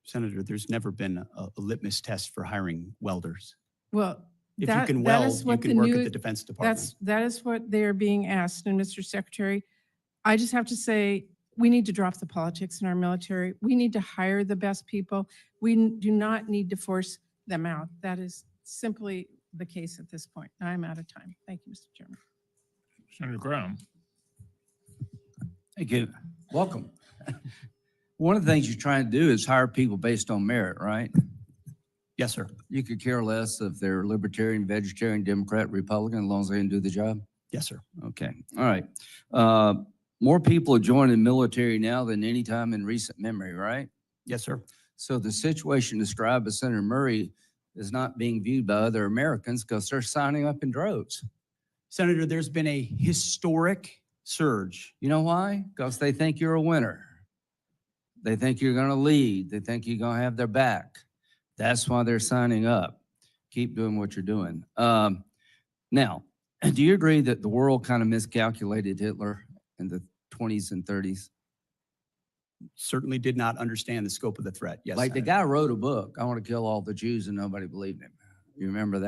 Senator, there's never been a litmus test for hiring welders. Well, If you that can that weld, is you what can the work new- at the Defense Department. that is what they're being asked. And Mr. Secretary, I just have to say, we need to drop the politics in our military. We need to hire the best people. We do not need to force them out. That is simply the case at this point. I'm out of time. Thank you, Mr. Chairman. Senator Graham. Thank you. Welcome. One of the things you're trying to do is hire people based on merit, right? Yes, sir. You could care less if they're libertarian, vegetarian, Democrat, Republican, as long as they can do the job. Yes, sir. Okay, all right. More people are joining the military now than any time in recent memory, right? Yes, sir. So the situation described by Senator Murray is not being viewed by other Americans because they're signing up in droves. Senator, there's been a historic surge. You know why? Because they think you're a winner. They think you're going to lead. They think you're going to have their back. That's why they're signing up. Keep doing what you're doing. Now, do you agree that the world kind of miscalculated Hitler in the 20s and 30s? Certainly did not understand the scope of the threat. Yes, Like the Senator. guy wrote a book, I want to kill all the Jews, and nobody believed him. You remember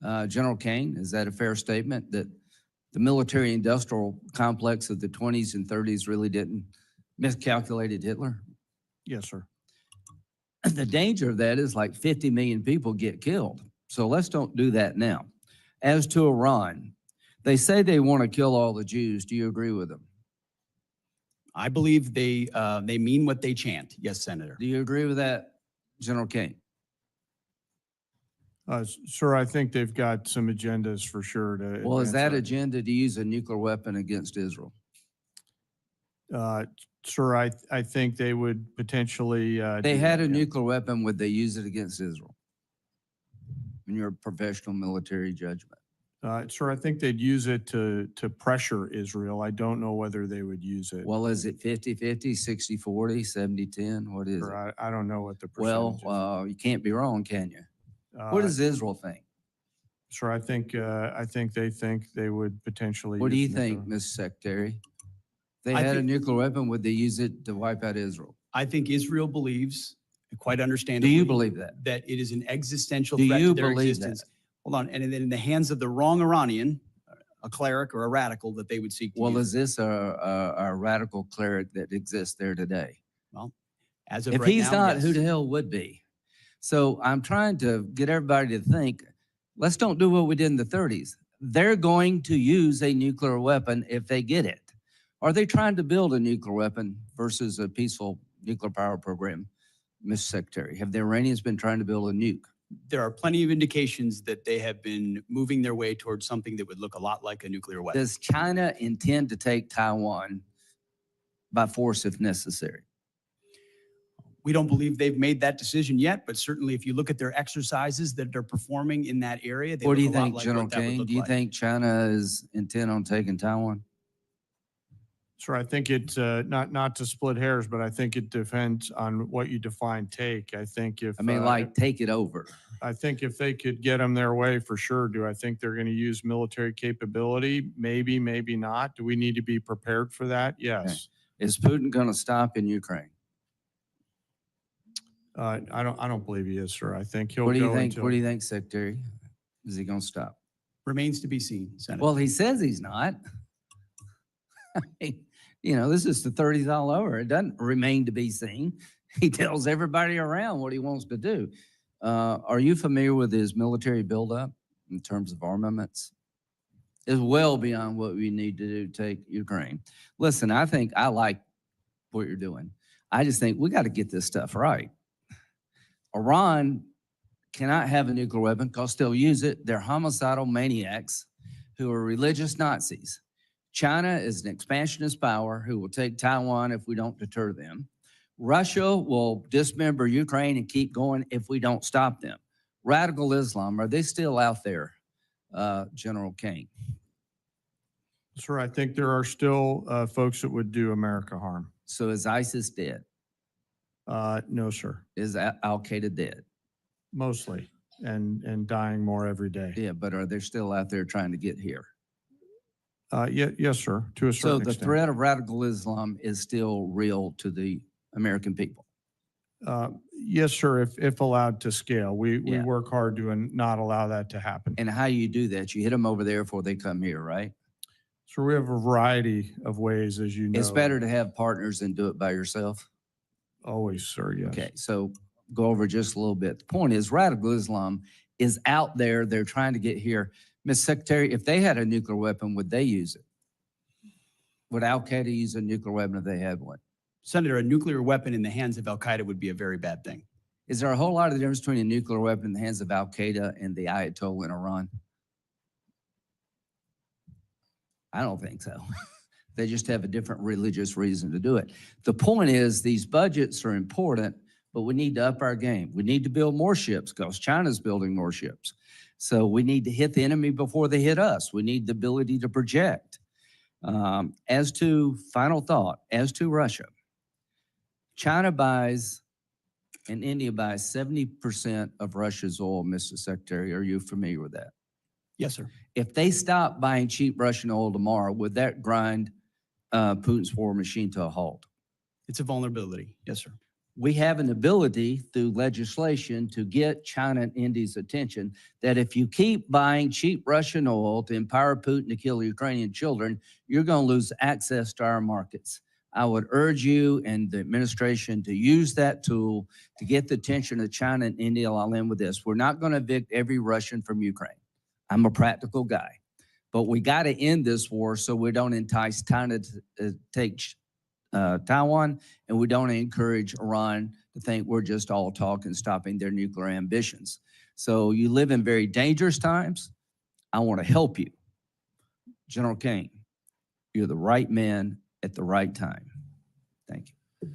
that? General Kane, is that a fair statement that the military industrial complex of the 20s and 30s really didn't miscalculated Hitler? Yes, sir. The danger of that is like 50 million people get killed. So let's don't do that now. As to Iran, they say they want to kill all the Jews. Do you agree with them? I believe they mean what they chant. Yes, Senator. Do you agree with that, General Kane? Sir, I think they've got some agendas for sure to. Well, is that advance agenda to use a nuclear weapon against Israel? Sir, I think they would potentially. They do had that, a yeah. nuclear weapon, would they use it against Israel? In your professional military judgment. Sir, I think they'd use it to pressure Israel. I don't know whether they would use it. Well, is it 50-50, 60-40, 70-10? What is it? Sir, I don't know what the percentage is. Well, you can't be wrong, can you? What does Israel think? Sir, I think they think they would potentially. What do you use think, nuclear- Mr. Secretary? If they I had a think- nuclear weapon, would they use it to wipe out Israel? I think Israel believes, quite Do understandably, you believe that? that it is an existential Do threat you to their believe existence. Hold on. And then in the hands of the wrong Iranian, a cleric or a radical that they would seek to Well, use. is this a radical cleric that exists there today? As of If right he's now, not, who yes. the hell would be? So I'm trying to get everybody to think, let's don't do what we did in the 30s. They're going to use a nuclear weapon if they get it. Are they trying to build a nuclear weapon versus a peaceful nuclear power program, Mr. Secretary? Have the Iranians been trying to build a nuke? There are plenty of indications that they have been moving their way towards something that would look a lot like a nuclear weapon. Does China intend to take Taiwan by force if necessary? We don't believe they've made that decision yet, but certainly if you look at their exercises that they're performing in that area, they What do look you a lot think, like General what that would King? look Do you like. think China is intent on taking Taiwan? Sir, I think it's not to split hairs, but I think it depends on what you define take. I think if I mean, like, take it over. I think if they could get them their way, for sure. Do I think they're going to use military capability? Maybe, maybe not. Do we need to be prepared for that? Yes. Is Putin going to stop in Ukraine? I don't believe he is, sir. I think he'll What do you go think? until. What do you think, Secretary? Is he going to stop? Remains to be seen, Senator. Well, he says he's not. I mean, you know, this is the 30s all over. It doesn't remain to be seen. He tells everybody around what he wants to do. Are you familiar with his military buildup in terms of armaments? It's well beyond what we need to do to take Ukraine. Listen, I think I like what you're doing. I just think we got to get this stuff right. Iran cannot have a nuclear weapon because they'll use it. They're homicidal maniacs who are religious Nazis. China is an expansionist power who will take Taiwan if we don't deter them. Russia will dismember Ukraine and keep going if we don't stop them. Radical Islam, are they still out there, General King? Sir, I think there are still folks that would do America harm. So is ISIS dead? No, sir. Is Al-Qaeda dead? Mostly, and dying more every day. Yeah, but are they still out there trying to get here? Yes, sir, to a So certain the extent. threat of radical Islam is still real to the American people. Yes, sir, if allowed to scale. We Yeah. work hard to not allow that to happen. And how you do that, you hit them over there before they come here, right? So we have a variety of ways, as you know. It's better to have partners than do it by yourself. Always, sir, yes. Okay, so go over just a little bit. The point is radical Islam is out there. They're trying to get here. Ms. Secretary, if they had a nuclear weapon, would they use it? Would Al-Qaeda use a nuclear weapon if they had one? Senator, a nuclear weapon in the hands of al-Qaeda would be a very bad thing. Is there a whole lot of difference between a nuclear weapon in the hands of Al-Qaeda and the Ayatollah in Iran? I don't think so. They just have a different religious reason to do it. The point is these budgets are important, but we need to up our game. We need to build more ships because China's building more ships. So we need to hit the enemy before they hit us. We need the ability to project. As to final thought, as to Russia, China buys and India buys 70% of Russia's oil, Mr. Secretary. Are you familiar with that? Yes, sir. If they stop buying cheap Russian oil tomorrow, would that grind Putin's war machine to a halt? It's a vulnerability. Yes, sir. We have an ability through legislation to get China and India's attention that if you keep buying cheap Russian oil to empower Putin to kill Ukrainian children, you're going to lose access to our markets. I would urge you and the administration to use that tool to get the attention of China and India. I'll end with this. We're not going to evict every Russian from Ukraine. I'm a practical guy. But we got to end this war so we don't entice China to take Taiwan, and we don't encourage Iran to think we're just all talk and stopping their nuclear ambitions. So you live in very dangerous times. I want to help you. General King, you're the right man at the right time. Thank you.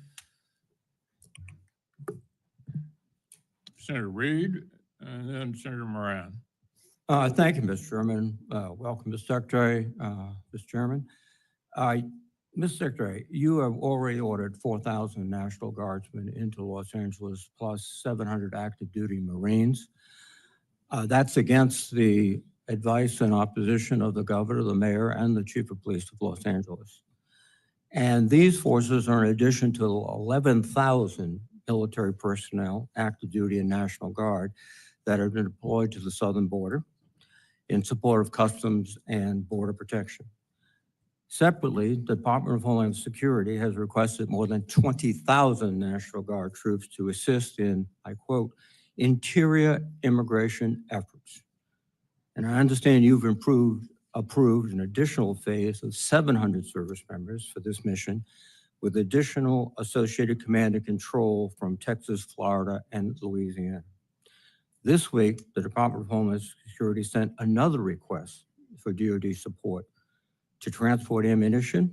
Senator Reed, and then Senator Moran. Thank you, Mr. Chairman. Welcome, Mr. Secretary, Mr. Chairman. Mr. Secretary, you have already ordered 4,000 National Guardsmen into Los Angeles, plus 700 active duty Marines. That's against the advice and opposition of the governor, the mayor, and the chief of police of Los Angeles. And these forces are in addition to 11,000 military personnel, active duty and National Guard, that have been deployed to the southern border in support of Customs and Border Protection. Separately, the Department of Homeland Security has requested more than 20,000 National Guard troops to assist in, I quote, interior immigration efforts. And I understand you've approved an additional phase of 700 service members for this mission, with additional associated command and control from Texas, Florida, and Louisiana. This week, the Department of Homeland Security sent another request for DoD support to transport ammunition,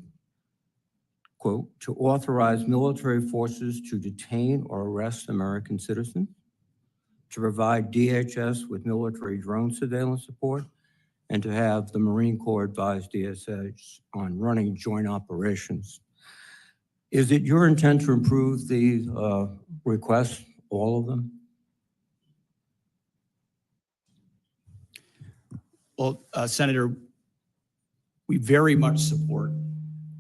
quote, to authorize military forces to detain or arrest American citizens, to provide DHS with military drone surveillance support, and to have the Marine Corps advise DSS on running joint operations. Is it your intent to improve these requests, all of them? Well, Senator, we very much support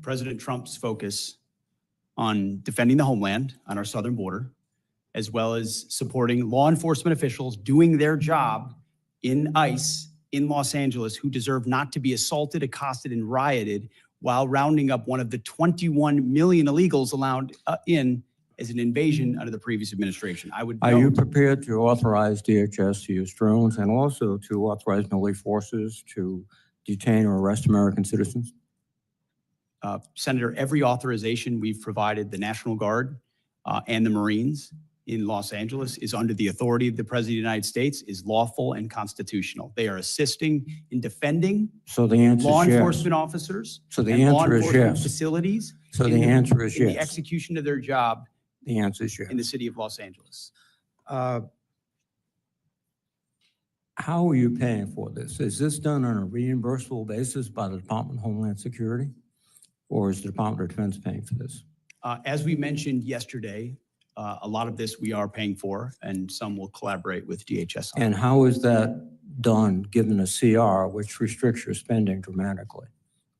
President Trump's focus on defending the homeland on our southern border, as well as supporting law enforcement officials doing their job in ICE in Los Angeles who deserve not to be assaulted, accosted, and rioted while rounding up one of the 21 million illegals allowed in as an invasion under the previous administration. I would Are you note, prepared to authorize DHS to use drones and also to authorize military forces to detain or arrest American citizens? Senator, every authorization we've provided the National Guard and the Marines in Los Angeles is under the authority of the President of the United States, is lawful and constitutional. They are assisting in defending So the answer law is yes. enforcement officers So the and law answer is enforcement yes. facilities So in the answer is in the yes. execution of their job The answer is yes. in the city of Los Angeles. How are you paying for this? Is this done on a reimbursable basis by the Department of Homeland Security? Or is the Department of Defense paying for this? As we mentioned yesterday, a lot of this we are paying for, and some will collaborate with DHS on. And how is that done, given a CR which restricts your spending dramatically?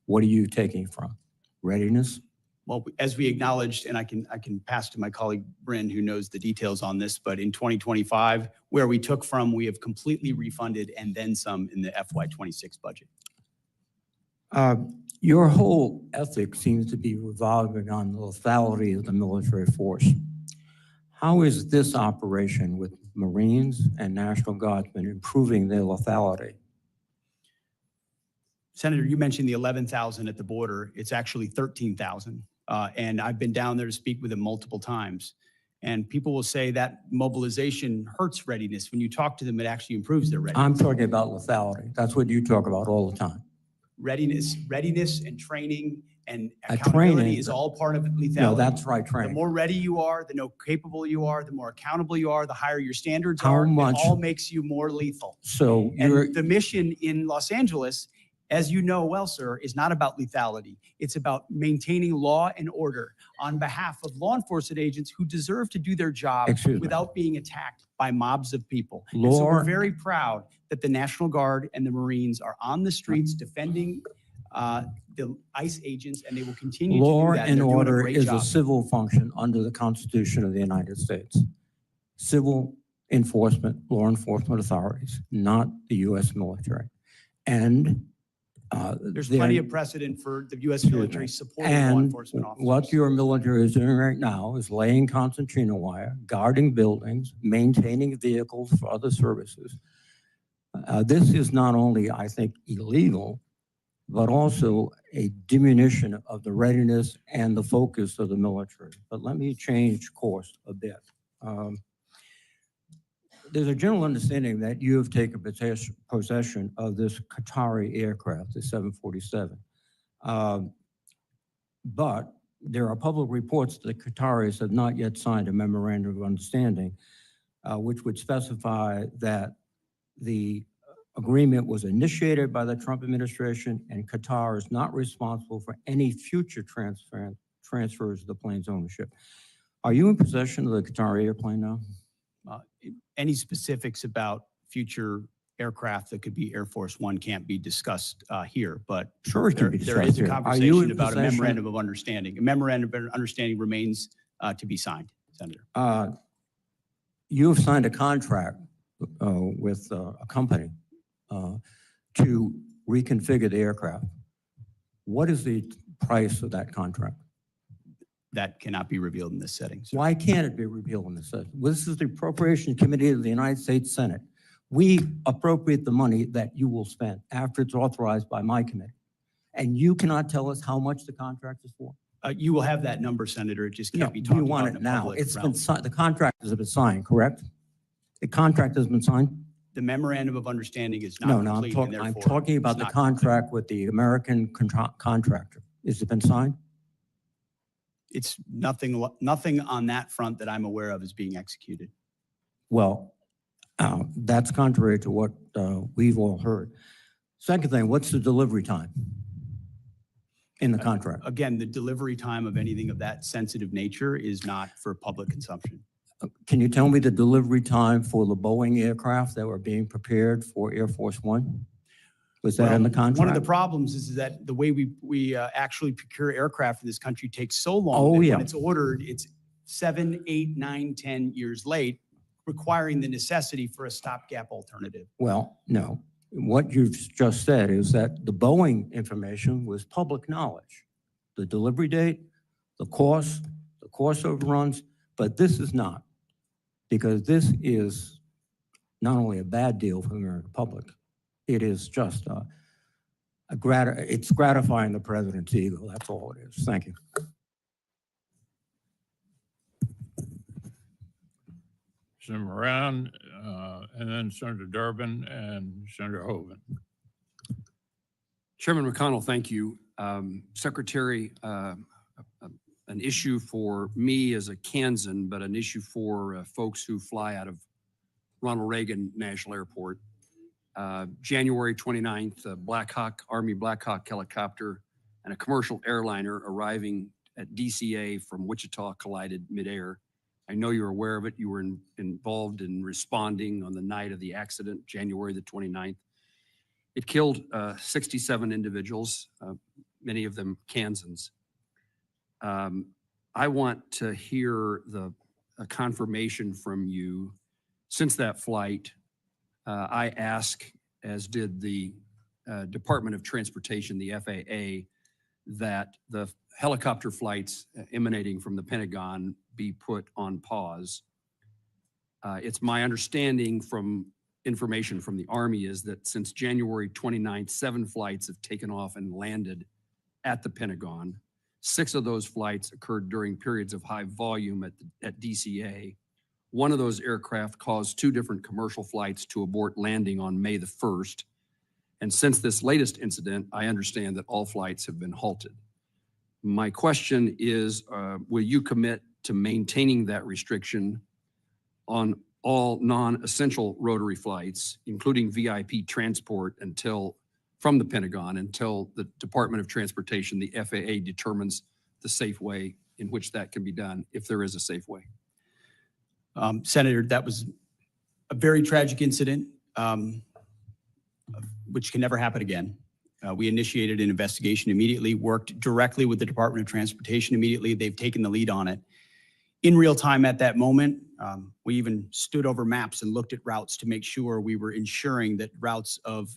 What are you taking from? Readiness? Well, as we acknowledged, and I can pass to my colleague Bryn, who knows the details on this, but in 2025, where we took from, we have completely refunded and then some in the FY26 budget. Your whole ethic seems to be revolving on the lethality of the military force. How is this operation with Marines and National Guardsmen improving their lethality? Senator, you mentioned the 11,000 at the border. It's actually 13,000. And I've been down there to speak with them multiple times. And people will say that mobilization hurts readiness. When you talk to them, it actually improves their readiness. I'm talking about lethality. That's what you talk about all the time. Readiness and training and Training- accountability is all part of lethality. No, that's right, The training. more ready you are, the more capable you are, the more accountable you are, the higher your standards How are. much- It all makes you more lethal. So you're, And the mission in Los Angeles, as you know well, sir, is not about lethality. It's about maintaining law and order on behalf of law enforcement agents who deserve to do their job Excuse me. without being attacked by mobs of people. And so Law- we're very proud that the National Guard and the Marines are on the streets defending the ICE agents, and they will continue to law do that. and They're doing a order great is job. a civil function under the Constitution of the United States. Civil enforcement, law enforcement authorities, not the U.S. military. And There's then- plenty of precedent for the U.S. Excuse me. military supporting law And enforcement officers. what your military is doing right now is laying concertina wire, guarding buildings, maintaining vehicles for other services. This is not only, I think, illegal, but also a diminution of the readiness and the focus of the military. But let me change course a bit. There's a general understanding that you have taken possession of this Qatari aircraft, the 747. But there are public reports that the Qataris have not yet signed a memorandum of understanding, which would specify that the agreement was initiated by the Trump administration and Qatar is not responsible for any future transfers of the plane's ownership. Are you in possession of the Qatari airplane now? Any specifics about future aircraft that could be Air Force One can't be discussed here, but Sure, it can be there discussed is a here. Are you conversation in about a possession- memorandum of understanding. A memorandum of understanding remains to be signed, Senator. You have signed a contract with a company to reconfigure the aircraft. What is the price of that contract? That cannot be revealed in this setting. sir. Why can't it be repealed in this setting? Well, this is the Appropriation Committee of the United States Senate. We appropriate the money that you will spend after it's authorized by my committee. And you cannot tell us how much the contract is for? You will have that number, Senator. It just No, can't be talked you about want in it a now. public It's been realm. signed, the contract has been signed, correct? The contract has been signed? The memorandum of understanding is not No, no, complete and I'm therefore talking about is the not contract with the American contractor. Has it been signed? It's nothing on that front that I'm aware of is being executed. Well, that's contrary to what we've all heard. Second thing, what's the delivery time in the contract? Again, the delivery time of anything of that sensitive nature is not for public consumption. Can you tell me the delivery time for the Boeing aircraft that were being prepared for Air Force One? Was that in the Well, contract? One of the problems is that the way we actually procure aircraft in this country takes so long. Oh, that yeah. When it's ordered, it's 7, 8, 9, 10 years late, requiring the necessity for a stopgap alternative. Well, no. What you've just said is that the Boeing information was public knowledge. The delivery date, the cost overruns, but this is not. Because this is not only a bad deal for the American public, it is just it's gratifying the president's ego. That's all it is. Thank you. Senator Moran, and then Senator Durbin and Senator Hogan. Chairman McConnell, thank you. Secretary, an issue for me as a Kansan, but an issue for folks who fly out of Ronald Reagan National Airport. January 29th, a Army Black Hawk helicopter and a commercial airliner arriving at DCA from Wichita collided midair. I know you're aware of it. You were involved in responding on the night of the accident, January the 29th. It killed 67 individuals, many of them Kansans. I want to hear a confirmation from you. Since that flight, I ask, as did the Department of Transportation, the FAA, that the helicopter flights emanating from the Pentagon be put on pause. It's my understanding from information from the Army is that since January 29th, 7 flights have taken off and landed at the Pentagon. 6 of those flights occurred during periods of high volume at DCA. One of those aircraft caused 2 different commercial flights to abort landing on May the 1st. And since this latest incident, I understand that all flights have been halted. My question is, will you commit to maintaining that restriction on all non-essential rotary flights, including VIP transport from the Pentagon until the Department of Transportation, the FAA, determines the safe way in which that can be done, if there is a safe way? Senator, that was a very tragic incident, which can never happen again. We initiated an investigation immediately, worked directly with the Department of Transportation immediately. They've taken the lead on it. In real time at that moment, we even stood over maps and looked at routes to make sure we were ensuring that routes of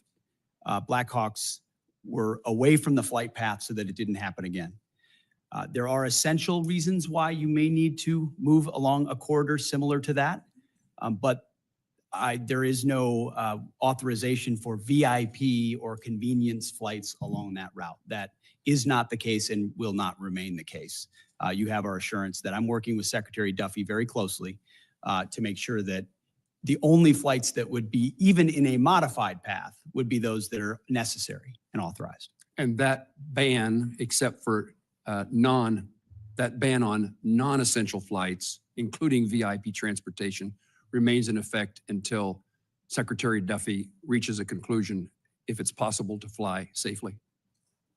Blackhawks were away from the flight path so that it didn't happen again. There are essential reasons why you may need to move along a corridor similar to that, but there is no authorization for VIP or convenience flights along that route. That is not the case and will not remain the case. You have our assurance that I'm working with Secretary Duffy very closely to make sure that the only flights that would be even in a modified path would be those that are necessary and authorized. And that ban, except for that ban on non-essential flights, including VIP transportation, remains in effect until Secretary Duffy reaches a conclusion if it's possible to fly safely.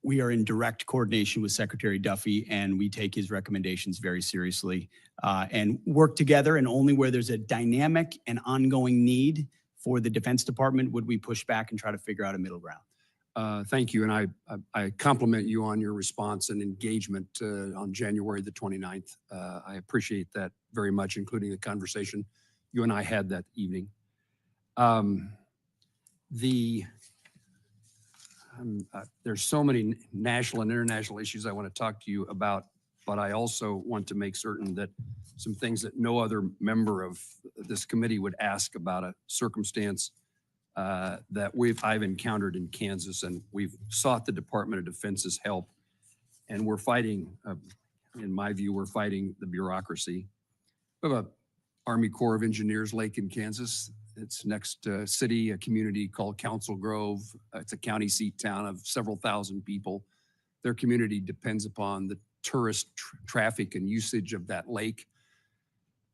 We are in direct coordination with Secretary Duffy, and we take his recommendations very seriously and work together. And only where there's a dynamic and ongoing need for the Defense Department would we push back and try to figure out a middle ground. Thank you. And I compliment you on your response and engagement on January the 29th. I appreciate that very much, including the conversation you and I had that evening. There's so many national and international issues I want to talk to you about, but I also want to make certain that some things that no other member of this committee would ask about a circumstance that I've encountered in Kansas, and we've sought the Department of Defense's help, and we're fighting, in my view, we're fighting the bureaucracy. We have Army Corps of Engineers lake in Kansas. It's next city, a community called Council Grove. It's a county seat town of several thousand people. Their community depends upon the tourist traffic and usage of that lake.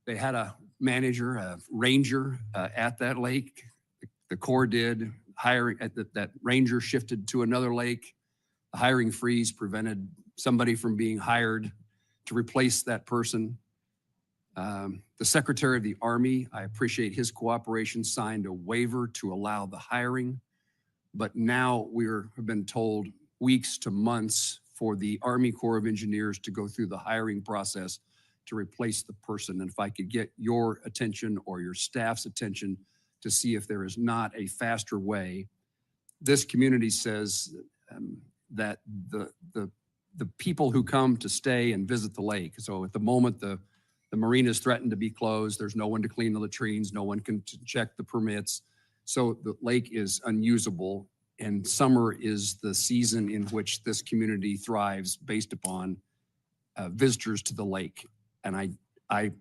They had a manager, a ranger at that lake. The Corps did. Hiring at that ranger shifted to another lake. The hiring freeze prevented somebody from being hired to replace that person. The Secretary of the Army, I appreciate his cooperation, signed a waiver to allow the hiring. But now have been told weeks to months for the Army Corps of Engineers to go through the hiring process to replace the person. And if I could get your attention or your staff's attention to see if there is not a faster way. This community says that the people who come to stay and visit the lake, so at the moment the marina is threatened to be closed, there's no one to clean the latrines, no one can check the permits. So the lake is unusable, and summer is the season in which this community thrives based upon visitors to the lake. And I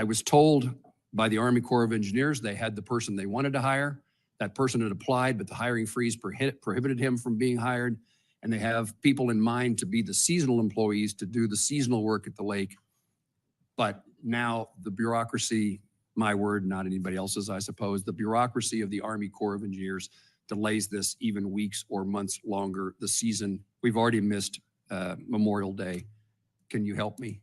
was told by the Army Corps of Engineers they had the person they wanted to hire. That person had applied, but the hiring freeze prohibited him from being hired. And they have people in mind to be the seasonal employees to do the seasonal work at the lake. But now the bureaucracy, my word, not anybody else's, I suppose, the bureaucracy of the Army Corps of Engineers delays this even weeks or months longer. The season, we've already missed Memorial Day. Can you help me?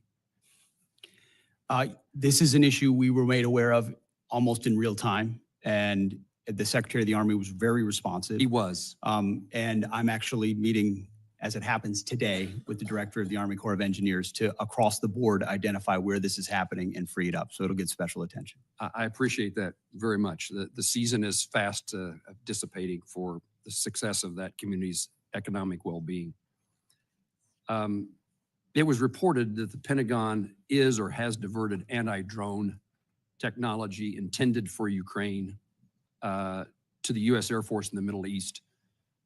This is an issue we were made aware of almost in real time, and the Secretary of the Army was very responsive. He was. And I'm actually meeting, as it happens today, with the Director of the Army Corps of Engineers to, across the board, identify where this is happening and free it up. So it'll get special attention. I appreciate that very much. The season is fast dissipating for the success of that community's economic well-being. It was reported that the Pentagon is or has diverted anti-drone technology intended for Ukraine to the U.S. Air Force in the Middle East.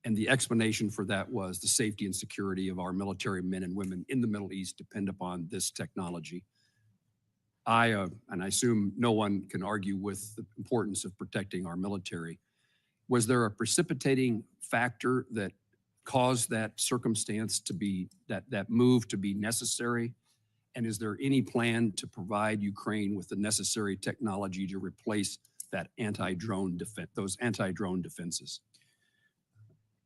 And the explanation for that was the safety and security of our military men and women in the Middle East depend upon this technology. And I assume no one can argue with the importance of protecting our military. Was there a precipitating factor that caused that circumstance to be, that move to be necessary? And is there any plan to provide Ukraine with the necessary technology to replace that anti-drone defense, those anti-drone defenses?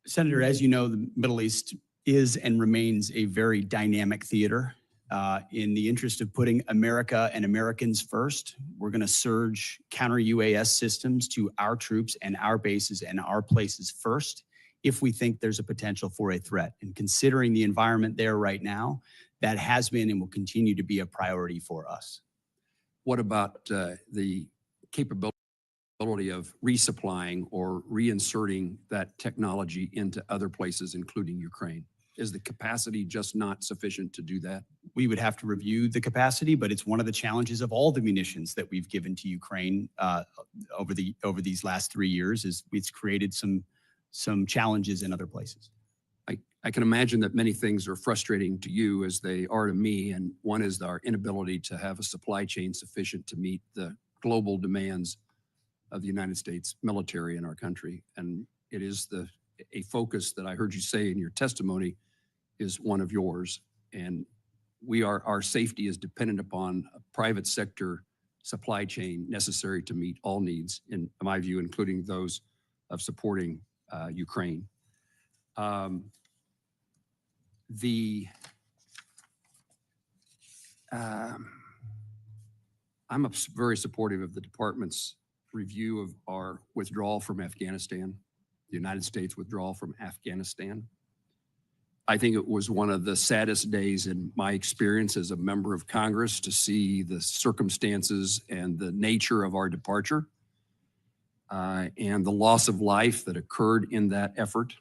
Senator, as you know, the Middle East is and remains a very dynamic theater. In the interest of putting America and Americans first, we're going to surge counter-UAS systems to our troops and our bases and our places first if we think there's a potential for a threat. And considering the environment there right now, that has been and will continue to be a priority for us. What about the capability of resupplying or reinserting that technology into other places, including Ukraine? Is the capacity just not sufficient to do that? We would have to review the capacity, but it's one of the challenges of all the munitions that we've given to Ukraine over these last 3 years. Is it's created some challenges in other places. I can imagine that many things are frustrating to you as they are to me, and one is our inability to have a supply chain sufficient to meet the global demands of the United States military in our country. And it is a focus that I heard you say in your testimony is one of yours. And our safety is dependent upon a private sector supply chain necessary to meet all needs, in my view, including those of supporting Ukraine. I'm very supportive of the department's review of our withdrawal from Afghanistan, the United States withdrawal from Afghanistan. I think it was one of the saddest days in my experience as a member of Congress to see the circumstances and the nature of our departure and the loss of life that occurred in that effort.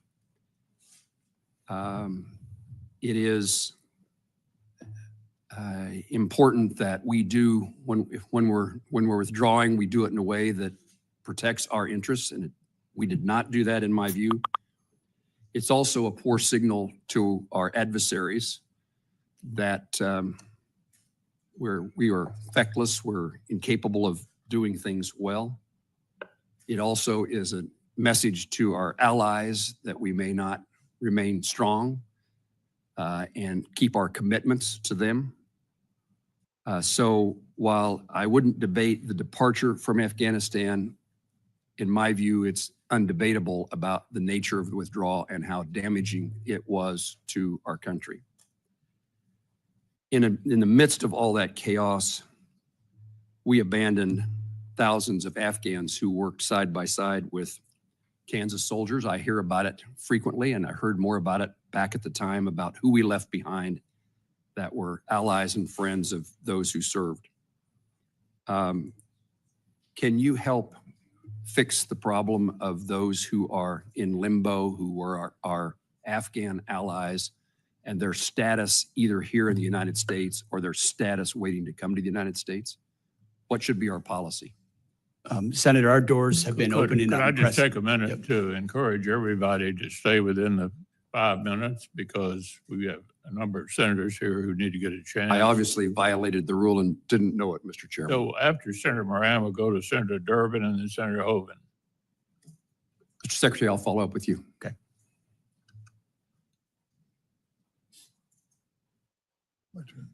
It is important that we do, when we're withdrawing, we do it in a way that protects our interests, and we did not do that in my view. It's also a poor signal to our adversaries that we are feckless, we're incapable of doing things well. It also is a message to our allies that we may not remain strong and keep our commitments to them. So while I wouldn't debate the departure from Afghanistan, in my view, it's undebatable about the nature of the withdrawal and how damaging it was to our country. In the midst of all that chaos, we abandoned thousands of Afghans who worked side by side with Kansas soldiers. I hear about it frequently, and I heard more about it back at the time about who we left behind that were allies and friends of those who served. Can you help fix the problem of those who are in limbo, who were our Afghan allies, and their status either here in the United States or their status waiting to come to the United States? What should be our policy? Senator, our doors have been open and Could I just unprecedented. take a minute Yep. to encourage everybody to stay within the 5 minutes because we have a number of senators here who need to get a chance. I obviously violated the rule and didn't know it, Mr. Chairman. So after Senator Moran, we'll go to Senator Durbin and then Senator Hoven. Mr. Secretary, I'll follow up with you. Okay. My turn.